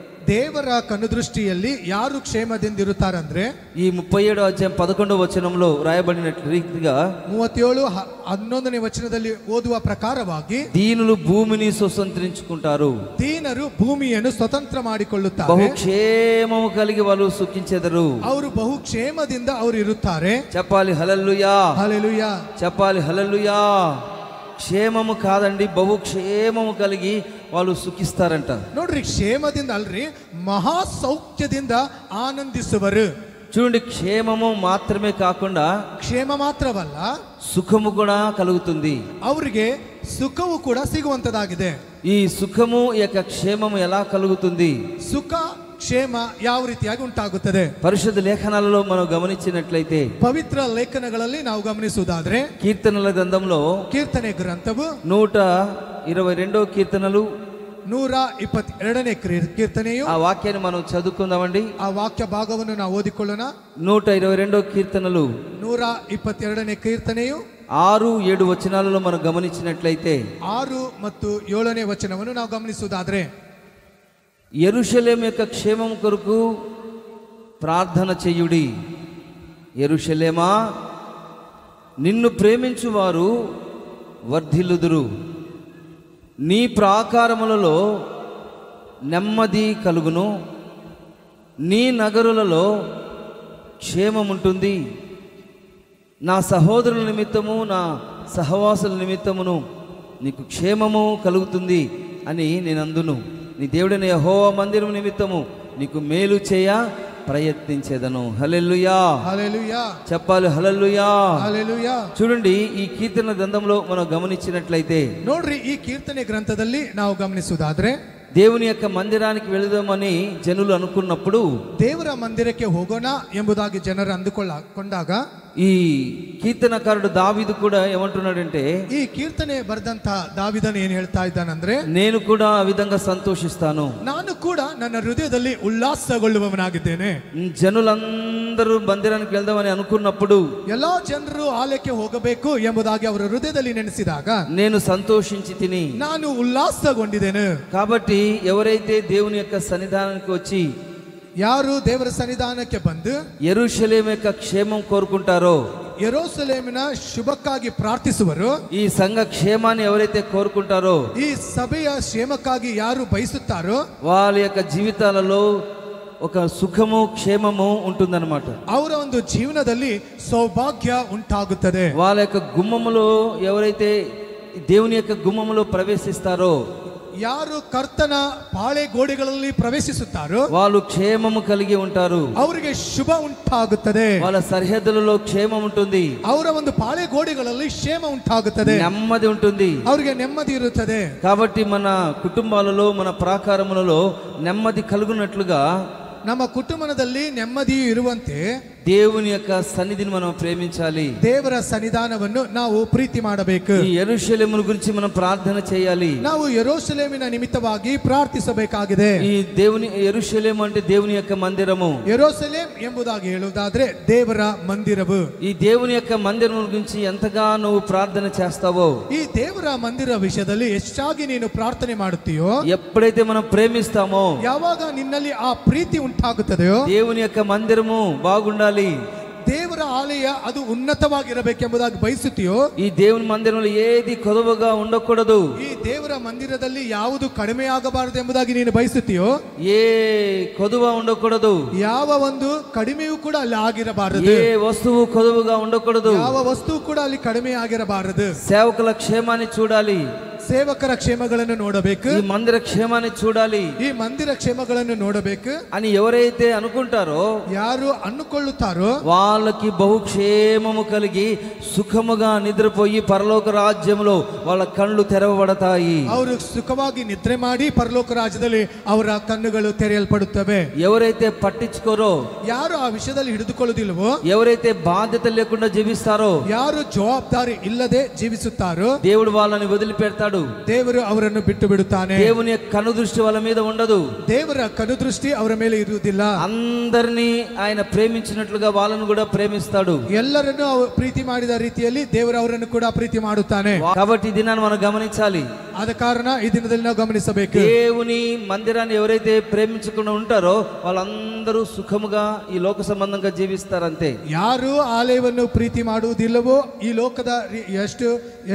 ದೇವರ ಕನುದೃಷ್ಟಿಯಲ್ಲಿ ಯಾರು ಕ್ಷೇಮದಿಂದಿರುತ್ತಾರಂದ್ರೆ, ఈ 37వ అధ్యాయం 11వ వచనంలో రాయబడిన రీతిగా 37:11ನೇ ವಚನದಲ್ಲಿ ಓದುವ ಪ್ರಕಾರವಾಗಿ, దీనులు భూమిని స్వతంత్రించుకుంటారు, ದೀನರು ಭೂಮಿಯನ್ನು ಸ್ವತಂತ್ರ ಮಾಡಿಕೊಳ್ಳುತ್ತಾರೆ, బహుక్షేమము కలిగి వాళ్ళు సుఖించెదరు. ಅವರು ಬಹುಕ್ಷೇಮದಿಂದ ಅವರು ಇರುತ್ತಾರೆ. చెప్పాలి హల్లెలూయా, హల్లెలూయా, చెప్పాలి హల్లెలూయా. క్షేమము కాదండి, బహుక్షేమము కలిగి వాళ్ళు సుఖిస్తారంట. ನೋಡ್ರಿ, ಕ್ಷೇಮದಿಂದ ಅಲ್ರಿ, ಮಹಾ ಸೌಖ್ಯದಿಂದ ಆನಂದಿಸುವರು. చూడండి, క్షేమము మాత్రమే కాకుండా ಕ್ಷೇಮ ಮಾತ್ರವಲ್ಲ, సుఖము కూడా కలుగుతుంది. ಅವರಿಗೆ ಸುಖವು ಕೂಡ ಸಿಗುವಂತದಾಗಿದೆ. ఈ సుఖము ఈ యొక్క క్షేమము ఎలా కలుగుతుంది? ಸುಖ ಕ್ಷೇಮ ಯಾವ ರೀತಿಯಾಗಿ ಉಂಟಾಗುತ್ತದೆ? పరిశుద్ధ లేఖనాలలో మనం గమనించినట్లయితే, ಪವಿತ್ರ ಲೇಖನಗಳಲ್ಲಿ ನಾವು ಗಮನಿಸುವುದಾದ್ರೆ, కీర్తనల గ్రంథంలో ಕೀರ್ತನೆ ಗ್ರಂಥವು 122వ కీర్తనలు 122ನೇ ಕೀರ್ತನೆಯು, ఆ వాక్యాన్ని మనం చదువుకుందామండి. ಆ ವಾಕ್ಯ ಭಾಗವನ್ನು ನಾವು ಓದಿಕೊಳ್ಳೋಣ. 122వ కీర్తనలు 122ನೇ ಕೀರ್ತನೆಯು 6-7 వచనాలలో మనం గమనించినట్లయితే, 6 ಮತ್ತು 7ನೇ ವಚನವನ್ನು ನಾವು ಗಮನಿಸುವುದಾದ್ರೆ, యెరూషలేము యొక్క క్షేమం కొరకు ప్రార్థన చెయ్యుడి. యెరూషలేమా, నిన్ను ప్రేమించువారు వర్ధిల్లుదురు. నీ ప్రాకారములలో నెమ్మది కలుగును, నీ నగరులలో క్షేమముంటుంది. నా సహోదరుల నిమిత్తము, నా సహవాసుల నిమిత్తమును నీకు క్షేమము కలుగుతుంది అని నేను అందును. నీ దేవుడైన యెహోవా మందిరం నిమిత్తము నీకు మేలు చేయ ప్రయత్నించేదను. హల్లెలూయా, హల్లెలూయా, చెప్పాలి హల్లెలూయా, హల్లెలూయా. చూడండి, ఈ కీర్తన గ్రంథంలో మనం గమనించినట్లయితే, ನೋಡ್ರಿ, ಈ ಕೀರ್ತನೆ ಗ್ರಂಥದಲ್ಲಿ ನಾವು ಗಮನಿಸುವುದಾದ್ರೆ, దేవుని యొక్క మందిరానికి వెళదామని జనులు అనుకున్నప్పుడు, ದೇವರ ಮಂದಿರಕ್ಕೆ ಹೋಗೋಣ ಎಂಬುದಾಗಿ ಜನರು ಅಂದುಕೊಂಡಾಗ, ఈ కీర్తనకారుడు దావీదు కూడా ఏమంటున్నాడంటే, ಈ ಕೀರ್ತನೆ ಬರೆದಂತ ದಾವಿದನು ಏನ್ ಹೇಳ್ತಾ ಇದ್ದಾನಂದ್ರೆ, నేను కూడా ఆ విధంగా సంతోషిస్తాను. ನಾನು ಕೂಡ ನನ್ನ ಹೃದಯದಲ್ಲಿ ಉಲ್ಲಾಸಗೊಳ್ಳುವವನಾಗಿದ್ದೇನೆ. జనులందరూ మందిరానికి వెళ్దామని అనుకున్నప్పుడు, ಎಲ್ಲಾ ಜನರು ಆಲಯಕ್ಕೆ ಹೋಗಬೇಕು ಎಂಬುದಾಗಿ ಅವರ ಹೃದಯದಲ್ಲಿ ನೆನೆಸಿದಾಗ, నేను సంతోషించి తిని, ನಾನು ಉಲ್ಲಾಸಗೊಂಡಿದ್ದೇನೆ. కాబట్టి ఎవరైతే దేవుని యొక్క సన్నిధానానికి వచ్చి ಯಾರು ದೇವರ ಸನ್ನಿಧಾನಕ್ಕೆ ಬಂದು ಯೆರೂಷಲೇಮ್ యొక్క క్షేమం కోరుకుంటారో, ಯೆರೂಸಲೇಮಿನ ಶುಭಕ್ಕಾಗಿ ಪ್ರಾರ್ಥಿಸುವರು, ఈ సంఘ క్షేమాన్ని ఎవరైతే కోరుకుంటారో, ಈ ಸಭೆಯ ಕ್ಷೇಮಕ್ಕಾಗಿ ಯಾರು ಬಯಸುತ್ತಾರೋ వాళ్ళ యొక్క జీవితాలలో ఒక సుఖము క్షేమము ఉంటుందన్నమాట. ಅವರ ಒಂದು ಜೀವನದಲ್ಲಿ ಸೌಭಾಗ್ಯ ಉಂಟಾಗುತ್ತದೆ. వాళ్ళ యొక్క గుమ్మములో ఎవరైతే దేవుని యొక్క గుమ్మములో ప్రవేశిస్తారో, ಯಾರು ಕರ್ತನ ಪಾಳೆ ಗೋಡೆಗಳಲ್ಲಿ ಪ್ರವೇಶಿಸುತ್ತಾರೋ వాళ్ళు క్షేమము కలిగి ఉంటారు. ಅವರಿಗೆ ಶುಭ ಉಂಟಾಗುತ್ತದೆ. వాళ్ళ సరిహద్దులలో క్షేమం ఉంటుంది, ಅವರ ಒಂದು ಪಾಳೆ ಗೋಡೆಗಳಲ್ಲಿ ಕ್ಷೇಮ ಉಂಟಾಗುತ್ತದೆ, నెమ్మది ఉంటుంది. ಅವರಿಗೆ ನೆಮ್ಮದಿ ಇರುತ್ತದೆ. కాబట్టి మన కుటుంబాలలో, మన ప్రాకారములలో నెమ్మది కలుగునట్లుగా ನಮ್ಮ ಕುಟುಂಬದಲ್ಲಿ ನೆಮ್ಮದಿಯು ಇರುವಂತೆ దేవుని యొక్క సన్నిధిని మనం ప్రేమించాలి. ದೇವರ ಸನ್ನಿಧಾನವನ್ನು ನಾವು ಪ್ರೀತಿ ಮಾಡಬೇಕು. ఈ యెరూషలేమును గురించి మనం ప్రార్థన చేయాలి. ನಾವು ಯೆರೂಸಲೇಮಿನ ನಿಮಿತ್ತವಾಗಿ ಪ್ರಾರ್ಥಿಸಬೇಕಾಗಿದೆ. ఈ దేవుని యెరూషలేము అంటే దేవుని యొక్క మందిరము. ಯೆರೂಸಲೇಮ್ ಎಂಬುದಾಗಿ ಹೇಳುವುದಾದ್ರೆ ದೇವರ ಮಂದಿರವು. ఈ దేవుని యొక్క మందిరం గురించి ఎంతగా నువ్వు ప్రార్థన చేస్తావో, ಈ ದೇವರ ಮಂದಿರ ವಿಷಯದಲ್ಲಿ ಹೆಚ್ಚಾಗಿ ನೀನು ಪ್ರಾರ್ಥನೆ ಮಾಡುತ್ತೀಯೋ, ఎప్పుడైతే మనం ప్రేమిస్తామో, ಯಾವಾಗ ನಿನ್ನಲ್ಲಿ ಆ ಪ್ರೀತಿ ಉಂಟಾಗುತ್ತದೆಯೋ, దేవుని యొక్క మందిరము బాగుండాలి, ದೇವರ ಆಲಯ ಅದು ಉನ್ನತವಾಗಿರಬೇಕೆಂಬುದಾಗಿ ಬಯಸುತ್ತೀಯೋ, ఈ దేవుని మందిరంలో ఏది కొదవగా ఉండకూడదు, ಈ ದೇವರ ಮಂದಿರದಲ್ಲಿ ಯಾವುದು ಕಡಿಮೆ ಆಗಬಾರದು ಎಂಬುದಾಗಿ ನೀನು ಬಯಸುತ್ತೀಯೋ, ఏ కొదువ ఉండకూడదు, ಯಾವ ಒಂದು ಕಡಿಮೆಯೂ ಕೂಡ ಅಲ್ಲಿ ಆಗಿರಬಾರದು, ఏ వస్తువు కొదువుగా ఉండకూడదు, ಯಾವ ವಸ್ತು ಕೂಡ ಅಲ್ಲಿ ಕಡಿಮೆ ಆಗಿರಬಾರದು. సేవకుల క్షేమాన్ని చూడాలి, ಸೇವಕರ ಕ್ಷೇಮಗಳನ್ನು ನೋಡಬೇಕು, ఈ మందిర క్షేమాన్ని చూడాలి ಈ ಮಂದಿರ ಕ್ಷೇಮಗಳನ್ನು ನೋಡಬೇಕು అని ఎవరైతే అనుకుంటారో, ಯಾರು ಅನ್ನುಕೊಳ್ಳುತ್ತಾರೋ వాళ్ళకి బహుక్షేమము కలిగి సుఖముగా నిద్రపోయి పరలోక రాజ్యంలో వాళ్ళ కళ్ళు తెరవబడతాయి. ಅವರು ಸುಖವಾಗಿ ನಿದ್ರೆ ಮಾಡಿ ಪರಲೋಕ ರಾಜ್ಯದಲ್ಲಿ ಅವರ ಕಣ್ಣುಗಳು ತೆರೆಯಲ್ಪಡುತ್ತವೆ. ఎవరైతే పట్టించుకోరో, ಯಾರು ಆ ವಿಷಯದಲ್ಲಿ ಹಿಡಿದುಕೊಳ್ಳುವುದಿಲ್ಲವೋ, ఎవరైతే బాధ్యత లేకుండా జీవిస్తారో, ಯಾರು ಜವಾಬ್ದಾರಿ ಇಲ್ಲದೆ ಜೀವಿಸುತ್ತಾರೋ దేవుడు వాళ్ళని వదిలిపెడతాడు. ದೇವರು ಅವರನ್ನು ಬಿಟ್ಟು ಬಿಡುತ್ತಾನೆ. దేవుని యొక్క కనుదృష్టి వాళ్ళ మీద ఉండదు. ದೇವರ ಕನುದೃಷ್ಟಿ ಅವರ ಮೇಲೆ ಇರುವುದಿಲ್ಲ. అందరినీ ఆయన ప్రేమించినట్లుగా వాళ్ళను కూడా ప్రేమిస్తాడు. ಎಲ್ಲರನ್ನು ಪ್ರೀತಿ ಮಾಡಿದ ರೀತಿಯಲ್ಲಿ ದೇವರು ಅವರನ್ನು ಕೂಡ ಪ್ರೀತಿ ಮಾಡುತ್ತಾನೆ. కాబట్టి ఈ దినాన్ని మనం గమనించాలి. ಆದ ಕಾರಣ ಈ ದಿನದಲ್ಲಿ ನಾವು ಗಮನಿಸಬೇಕು. దేవుని మందిరాన్ని ఎవరైతే ప్రేమించకుండా ఉంటారో వాళ్ళందరూ సుఖముగా ఈ లోక సంబంధంగా జీవిస్తారంతే. ಯಾರು ಆಲಯವನ್ನು ಪ್ರೀತಿ ಮಾಡುವುದಿಲ್ಲವೋ, ಈ ಲೋಕದ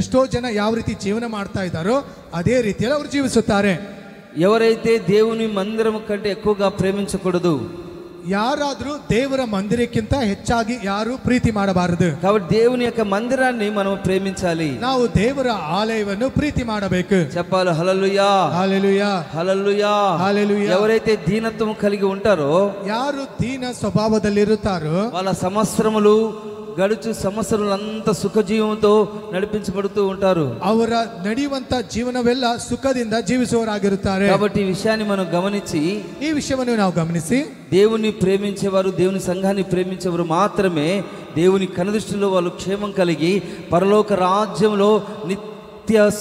ಎಷ್ಟೋ ಜನ ಯಾವ ರೀತಿ ಜೀವನ ಮಾಡ್ತಾ ಇದ್ದಾರೋ ಅದೇ ರೀತಿಯಲ್ಲಿ ಅವರು ಜೀವಿಸುತ್ತಾರೆ. ఎవరైతే దేవుని మందిరం కంటే ఎక్కువగా ప్రేమించకూడదు, ಯಾರಾದ್ರೂ ದೇವರ ಮಂದಿರಕ್ಕಿಂತ ಹೆಚ್ಚಾಗಿ ಯಾರು ಪ್ರೀತಿ ಮಾಡಬಾರದು. కాబట్టి దేవుని యొక్క మందిరాన్ని మనం ప్రేమించాలి. ನಾವು ದೇವರ ಆಲಯವನ್ನು ಪ್ರೀತಿ ಮಾಡಬೇಕು. చెప్పాలి హల్లెలూయా, హల్లెలూయా, హల్లెలూయా, హల్లెలూయా. ఎవరైతే దీనత్వం కలిగి ఉంటారో, ಯಾರು ದೀನ ಸ್ವಭಾವದಲ್ಲಿರುತ್ತಾರೋ వాళ్ళ సంవత్సరములు గడుచు సంవత్సరాలంతా సుఖజీవంతో నడిపించబడుతూ ఉంటారు. ಅವರ ನಡೆಯುವಂತ ಜೀವನವೆಲ್ಲ ಸುಖದಿಂದ ಜೀವಿಸುವವರಾಗಿರುತ್ತಾರೆ. కాబట్టి ఈ విషయాన్ని మనం గమనించి, ಈ ವಿಷಯವನ್ನು ನಾವು ಗಮನಿಸಿ దేవుని ప్రేమించేవారు, దేవుని సంఘాన్ని ప్రేమించేవారు మాత్రమే దేవుని కనుదృష్టిలో వాళ్ళు క్షేమం కలిగి పరలోక రాజ్యంలో నిత్య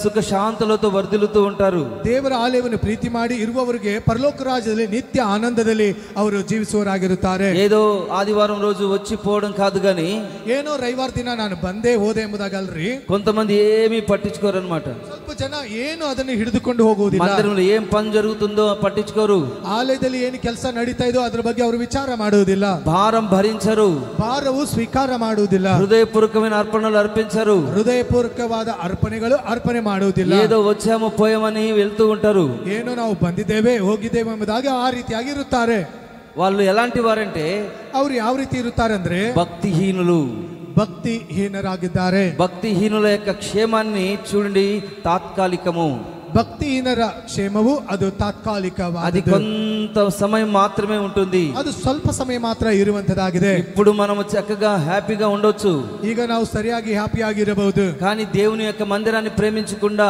సుఖ శాంతులతో వర్ధిల్లుతూ ఉంటారు. ದೇವರ ಆಲಯವನ್ನು ಪ್ರೀತಿ ಮಾಡಿ ಇರುವವರಿಗೆ ಪರಲೋಕ ರಾಜ್ಯದಲ್ಲಿ ನಿತ್ಯ ಆನಂದದಲ್ಲಿ ಅವರು ಜೀವಿಸುವವರಾಗಿರುತ್ತಾರೆ. ఏదో ఆదివారం రోజు వచ్చి పోవడం కాదు గాని, ಏನೋ ರವಿವಾರ ದಿನ ನಾನು ಬಂದೇ ಹೋದೆ ಎಂಬುದಾಗಲ್ರಿ. కొంతమంది ఏమీ పట్టించుకోరన్నమాట. ಸ್ವಲ್ಪ ಜನ ಏನು ಅದನ್ನು ಹಿಡಿದುಕೊಂಡು ಹೋಗುವುದಿಲ್ಲ. మందిరంలో ఏం పని జరుగుతుందో పట్టించుకోరు. ಆಲಯದಲ್ಲಿ ಏನು ಕೆಲಸ ನಡೀತಾ ಇದೋ ಅದ್ರ ಬಗ್ಗೆ ಅವರು ವಿಚಾರ ಮಾಡುವುದಿಲ್ಲ. భారం భరించరు. ಭಾರವು ಸ್ವೀಕಾರ ಮಾಡುವುದಿಲ್ಲ. హృదయపూర్వకమైన అర్పణలు అర్పించరు. ಹೃದಯಪೂರ್ವಕವಾದ ಅರ್ಪಣೆಗಳು ಅರ್ಪಣೆ ಮಾಡುವುದಿಲ್ಲ. ఏదో వచ్చాము పోయామని వెళ్తూ ఉంటారు. ಏನೋ ನಾವು ಬಂದಿದ್ದೇವೆ ಹೋಗಿದ್ದೇವೆ ಎಂಬುದಾಗಿ ಆ ರೀತಿಯಾಗಿ ಇರುತ್ತಾರೆ. వాళ్ళు ఎలాంటి వారంటే ಅವ್ರು ಯಾವ ರೀತಿ ಇರುತ್ತಾರೆ ಅಂದ್ರೆ భక్తిహీనులు. ಭಕ್ತಿಹೀನರಾಗಿದ್ದಾರೆ. భక్తిహీనుల యొక్క క్షేమాన్ని చూడండి, తాత్కాలికము. ಭಕ್ತಿಹೀನರ ಕ್ಷೇಮವು ಅದು అది ತಾತ್ಕಾಲಿಕವಾದ, కొంత సమయం మాత్రమే ఉంటుంది. ಅದು ಸ್ವಲ್ಪ ಸಮಯ ಮಾತ್ರ ಇರುವಂತದಾಗಿದೆ. ఇప్పుడు మనము చక్కగా హ్యాపీగా ఉండొచ్చు, ಈಗ ನಾವು ಸರಿಯಾಗಿ ಹ್ಯಾಪಿ ಆಗಿರಬಹುದು. కానీ దేవుని యొక్క మందిరాన్ని ప్రేమించకుండా,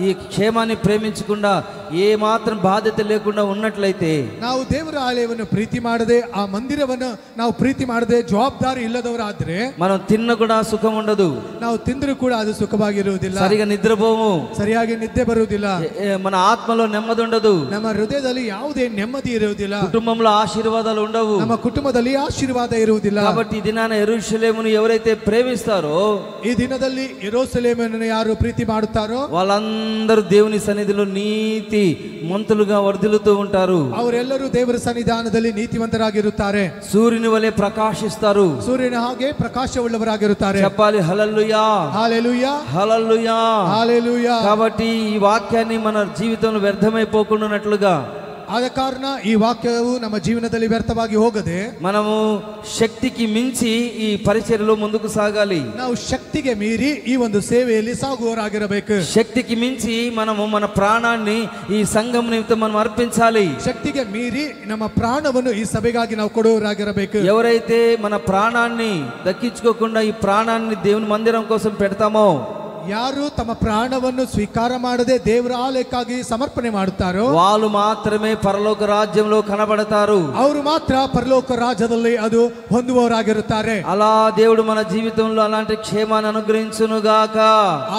ఈ క్షేమాన్ని ప్రేమించకుండా, ఏ మాత్రం బాధ్యత లేకుండా ఉన్నట్లయితే, ನಾವು ದೇವರ ಆಲಯವನ್ನು ಪ್ರೀತಿ ಮಾಡದೆ, ಆ ಮಂದಿರವನ್ನು ನಾವು ಪ್ರೀತಿ ಮಾಡದೆ ಜವಾಬ್ದಾರಿ ಇಲ್ಲದವರಾದ್ರೆ మనం తిన్న కూడా సుఖం ఉండదు, ನಾವು ತಿಂದರೂ ಕೂಡ ಅದು ಸುಖವಾಗಿರುವುದಿಲ್ಲ, సరిగా నిద్రపోము, ಸರಿಯಾಗಿ ನಿದ್ದೆ ಬರುವುದಿಲ್ಲ, మన ఆత్మలో నెమ్మది ఉండదు, ನಮ್ಮ ಹೃದಯದಲ್ಲಿ ಯಾವುದೇ ನೆಮ್ಮದಿ ಇರುವುದಿಲ್ಲ, కుటుంబంలో ఆశీర్వాదాలు ఉండవు. ನಮ್ಮ ಕುಟುಂಬದಲ್ಲಿ ಆಶೀರ್ವಾದ ಇರುವುದಿಲ್ಲ. కాబట్టి ఈ దినాన యెరూషలేమును ఎవరైతే ప్రేమిస్తారో ಈ ದಿನದಲ್ಲಿ ಯೆರೂಸಲೇಮನ್ನು ಯಾರು ಪ್ರೀತಿ ಮಾಡುತ್ತಾರೋ వాళ్ళందరూ వారందరూ దేవుని సన్నిధిలో నీతి మంతులుగా వర్ధిల్లుతూ ఉంటారు. ಅವರೆಲ್ಲರೂ ದೇವರ ಸನ್ನಿಧಾನದಲ್ಲಿ ನೀತಿವಂತರಾಗಿರುತ್ತಾರೆ. సూర్యుని వలె ప్రకాశిస్తారు. ಸೂರ್ಯನ ಹಾಗೆ ಪ್ರಕಾಶವುಳ್ಳವರಾಗಿರುತ್ತಾರೆ. చెప్పాలి హల్లెలూయా, హల్లెలూయా, హల్లెలూయా, హల్లెలూయా. కాబట్టి ఈ వాక్యాన్ని మన జీవితంలో వ్యర్థమైపోకుండానట్లుగా ಆದ ಕಾರಣ ಈ ವಾಕ್ಯವು ನಮ್ಮ ಜೀವನದಲ್ಲಿ ವ್ಯರ್ಥವಾಗಿ ಹೋಗದೆ మనము శక్తికి మించి ఈ పరిచర్యలో ముందుకు సాగాలి. ನಾವು ಶಕ್ತಿಗೆ ಮೀರಿ ಈ ಒಂದು ಸೇವೆಯಲ್ಲಿ ಸಾಗುವವರಾಗಿರಬೇಕು. శక్తికి మించి మనము మన ప్రాణాన్ని ఈ సంఘం నిమిత్తం మనం అర్పించాలి. ಶಕ್ತಿಗೆ ಮೀರಿ ನಮ್ಮ ಪ್ರಾಣವನ್ನು ಈ ಸಭೆಗಾಗಿ ನಾವು ಕೊಡುವವರಾಗಿರಬೇಕು. ఎవరైతే మన ప్రాణాన్ని దక్కించుకోకుండా ఈ ప్రాణాన్ని దేవుని మందిరం కోసం పెడతామో, ಯಾರು ತಮ್ಮ ಪ್ರಾಣವನ್ನು ಸ್ವೀಕಾರ ಮಾಡದೆ ದೇವರ ಆಲಯಕ್ಕಾಗಿ ಸಮರ್ಪಣೆ ಮಾಡುತ್ತಾರೋ వాళ్ళు మాత్రమే పరలోక రాజ్యంలో కనబడతారు. ಅವರು ಮಾತ್ರ ಪರಲೋಕ ರಾಜ್ಯದಲ್ಲಿ ಅದು ಹೊಂದುವವರಾಗಿರುತ್ತಾರೆ. అలా దేవుడు మన జీవితంలో అలాంటి క్షేమాన్ని అనుగ్రహించునుగాక.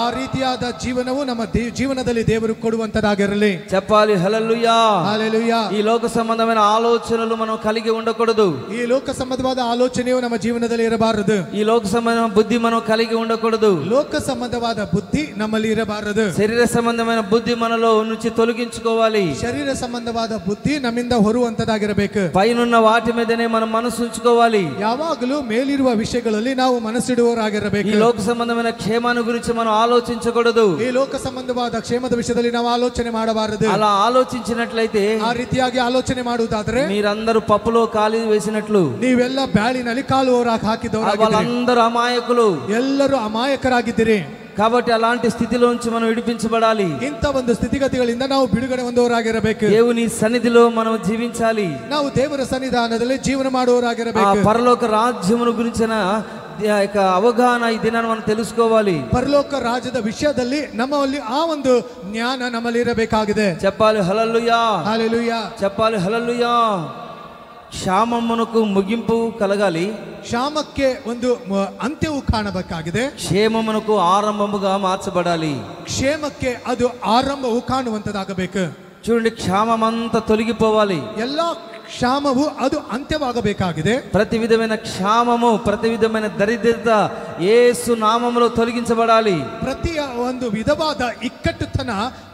ಆ ರೀತಿಯಾದ ಜೀವನವು ನಮ್ಮ ಜೀವನದಲ್ಲಿ ದೇವರು ಕೊಡುವಂತದಾಗಿರಲಿ. చెప్పాలి హల్లెలూయా, హల్లెలూయా. ఈ లోక సంబంధమైన ఆలోచనలు మనం కలిగి ఉండకూడదు. ಈ ಲೋಕ ಸಂಬಂಧವಾದ ಆಲೋಚನೆಯು ನಮ್ಮ ಜೀವನದಲ್ಲಿ ಇರಬಾರದು. ఈ లోక సంబంధమైన బుద్ధి మనం కలిగి ఉండకూడదు. ಲೋಕ ಸಂಬಂಧವಾದ ಬುದ್ಧಿ ನಮ್ಮಲ್ಲಿ ಇರಬಾರದು. శరీర సంబంధమైన బుద్ధి మనలో నుంచి తొలగించుకోవాలి. ಶರೀರ ಸಂಬಂಧವಾದ ಬುದ್ಧಿ ನಮ್ಮಿಂದ ಹೊರುವಂತದಾಗಿರಬೇಕು. పైనున్న వాటి మీదనే మనం మనసు ఉంచుకోవాలి. ಯಾವಾಗಲೂ ಮೇಲಿರುವ ವಿಷಯಗಳಲ್ಲಿ ನಾವು ಮನಸ್ಸಿಡುವವರಾಗಿರಬೇಕು. ఈ లోక సంబంధమైన క్షేమాన్ని గురించి మనం ఆలోచించకూడదు. ಈ ಲೋಕ ಸಂಬಂಧವಾದ ಕ್ಷೇಮದ ವಿಷಯದಲ್ಲಿ ನಾವು ಆಲೋಚನೆ ಮಾಡಬಾರದು. అలా ఆలోచించినట్లయితే ಆ ರೀತಿಯಾಗಿ ಆಲೋಚನೆ ಮಾಡುವುದಾದರೆ మీరందరూ పప్పులో కాలి వేసినట్లు, ನೀವೆಲ್ಲ ಬ್ಯಾಳಿನಲ್ಲಿ ಕಾಲು ಹಾಕಿದವರಾಗಿದ್ದೀರಿ. వాళ్ళందరూ అమాయకులు. ಎಲ್ಲರೂ ಅಮಾಯಕರಾಗಿದ್ದೀರಿ. కాబట్టి అలాంటి స్థితిలోంచి మనం విడిపించబడాలి. ಇಂಥ ಒಂದು ಸ್ಥಿತಿಗತಿಗಳಿಂದ ನಾವು ಬಿಡುಗಡೆ ಹೊಂದುವವರಾಗಿರಬೇಕು. దేవుని సన్నిధిలో మనం జీవించాలి. ನಾವು ದೇವರ ಸನ್ನಿಧಾನದಲ್ಲಿ ಜೀವನ ఆ ಮಾಡುವವರಾಗಿರಬೇಕು. పరలోక రాజ్యమును గురించిన అవగాహన ఈ దినాన్ని మనం తెలుసుకోవాలి. ಪರಲೋಕ ರಾಜ್ಯದ ವಿಷಯದಲ್ಲಿ ನಮ್ಮಲ್ಲಿ ಆ ಒಂದು ಜ್ಞಾನ ನಮ್ಮಲ್ಲಿ ಇರಬೇಕಾಗಿದೆ. చెప్పాలి హల్లెలూయా, హల్లెలూయా. చెప్పాలి హల్లెలూయా. క్షామమునకు ముగింపు కలగాలి, ಕ್ಷಾಮಕ್ಕೆ ಒಂದು ಅಂತ್ಯವು ಕಾಣಬೇಕಾಗಿದೆ. క్షేమమునకు ఆరంభముగా మార్చబడాలి. ಕ್ಷೇಮಕ್ಕೆ ಅದು ಆರಂಭವು ಕಾಣುವಂತದಾಗಬೇಕು. చూడండి, క్షామమంతా తొలగిపోవాలి. ಎಲ್ಲಾ ಕ್ಷಾಮವು ಅದು ಅಂತ್ಯವಾಗಬೇಕಾಗಿದೆ. ప్రతి విధమైన క్షామము, ప్రతి విధమైన దరిద్రత యేసు నామములో తొలగించబడాలి. ಪ್ರತಿ ಒಂದು ವಿಧವಾದ ಇಕ್ಕಟ್ಟುತನ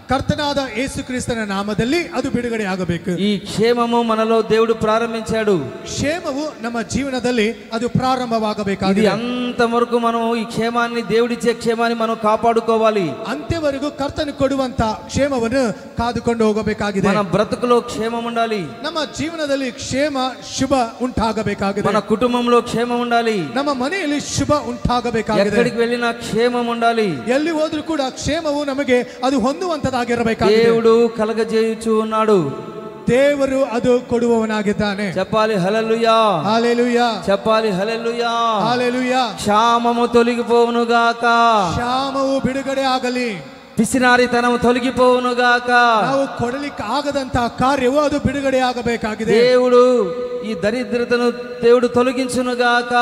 ಕರ್ತನಾದ ಯೇಸು ಕ್ರಿಸ್ತನ ನಾಮದಲ್ಲಿ ಅದು ಬಿಡುಗಡೆ ಆಗಬೇಕು. ఈ క్షేమము మనలో దేవుడు ప్రారంభించాడు. ಕ್ಷೇಮವು ನಮ್ಮ ಜೀವನದಲ್ಲಿ ಅದು ఇది ಪ್ರಾರಂಭವಾಗಬೇಕಾಗಿದೆ. అంతవరకు మనం ఈ క్షేమాన్ని, దేవుడిచ్చే క్షేమాన్ని మనం కాపాడుకోవాలి. ಅಂತ್ಯವರೆಗೂ ಕರ್ತನು ಕೊಡುವಂತ ಕ್ಷೇಮವನ್ನು ಕಾದುಕೊಂಡು ಹೋಗಬೇಕಾಗಿದೆ. మన బ్రతుకులో క్షేమం ఉండాలి. ನಮ್ಮ ಜೀವನದಲ್ಲಿ ಕ್ಷೇಮ ಶುಭ ಉಂಟಾಗಬೇಕಾಗಿದೆ. మన కుటుంబంలో క్షేమం ఉండాలి. ನಮ್ಮ ಮನೆಯಲ್ಲಿ ಶುಭ ಉಂಟಾಗಬೇಕಾಗಿದೆ. ఎక్కడికి వెళ్ళినా క్షేమం ఉండాలి. ಎಲ್ಲಿ ಹೋದ್ರೂ ಕೂಡ ಕ್ಷೇಮವು ನಮಗೆ ಅದು ಹೊಂದುವಂತದಾಗಿರಬೇಕಾಗಿದೆ. దేవుడు కలగజేయుచు ఉన్నాడు. ದೇವರು ಅದು ಕೊಡುವವನಾಗಿದ್ದಾನೆ. చెప్పాలి హల్లెలూయా, హల్లెలూయా, చెప్పాలి హల్లెలూయా. హల్లెలూయా. క్షామము తొలగిపోవునుగాక, ಕ್ಷಾಮವು ಬಿಡುಗಡೆ ಆಗಲಿ. పిసినారితనము తొలగిపోవునుగాక. ನಾವು ಕೊಡಲಿಕ್ಕೆ ಆಗದಂತ ಕಾರ್ಯವು ಅದು ಬಿಡುಗಡೆ ಆಗಬೇಕಾಗಿದೆ. దేవుడు ఈ దరిద్రతను దేవుడు తొలగించునుగాక.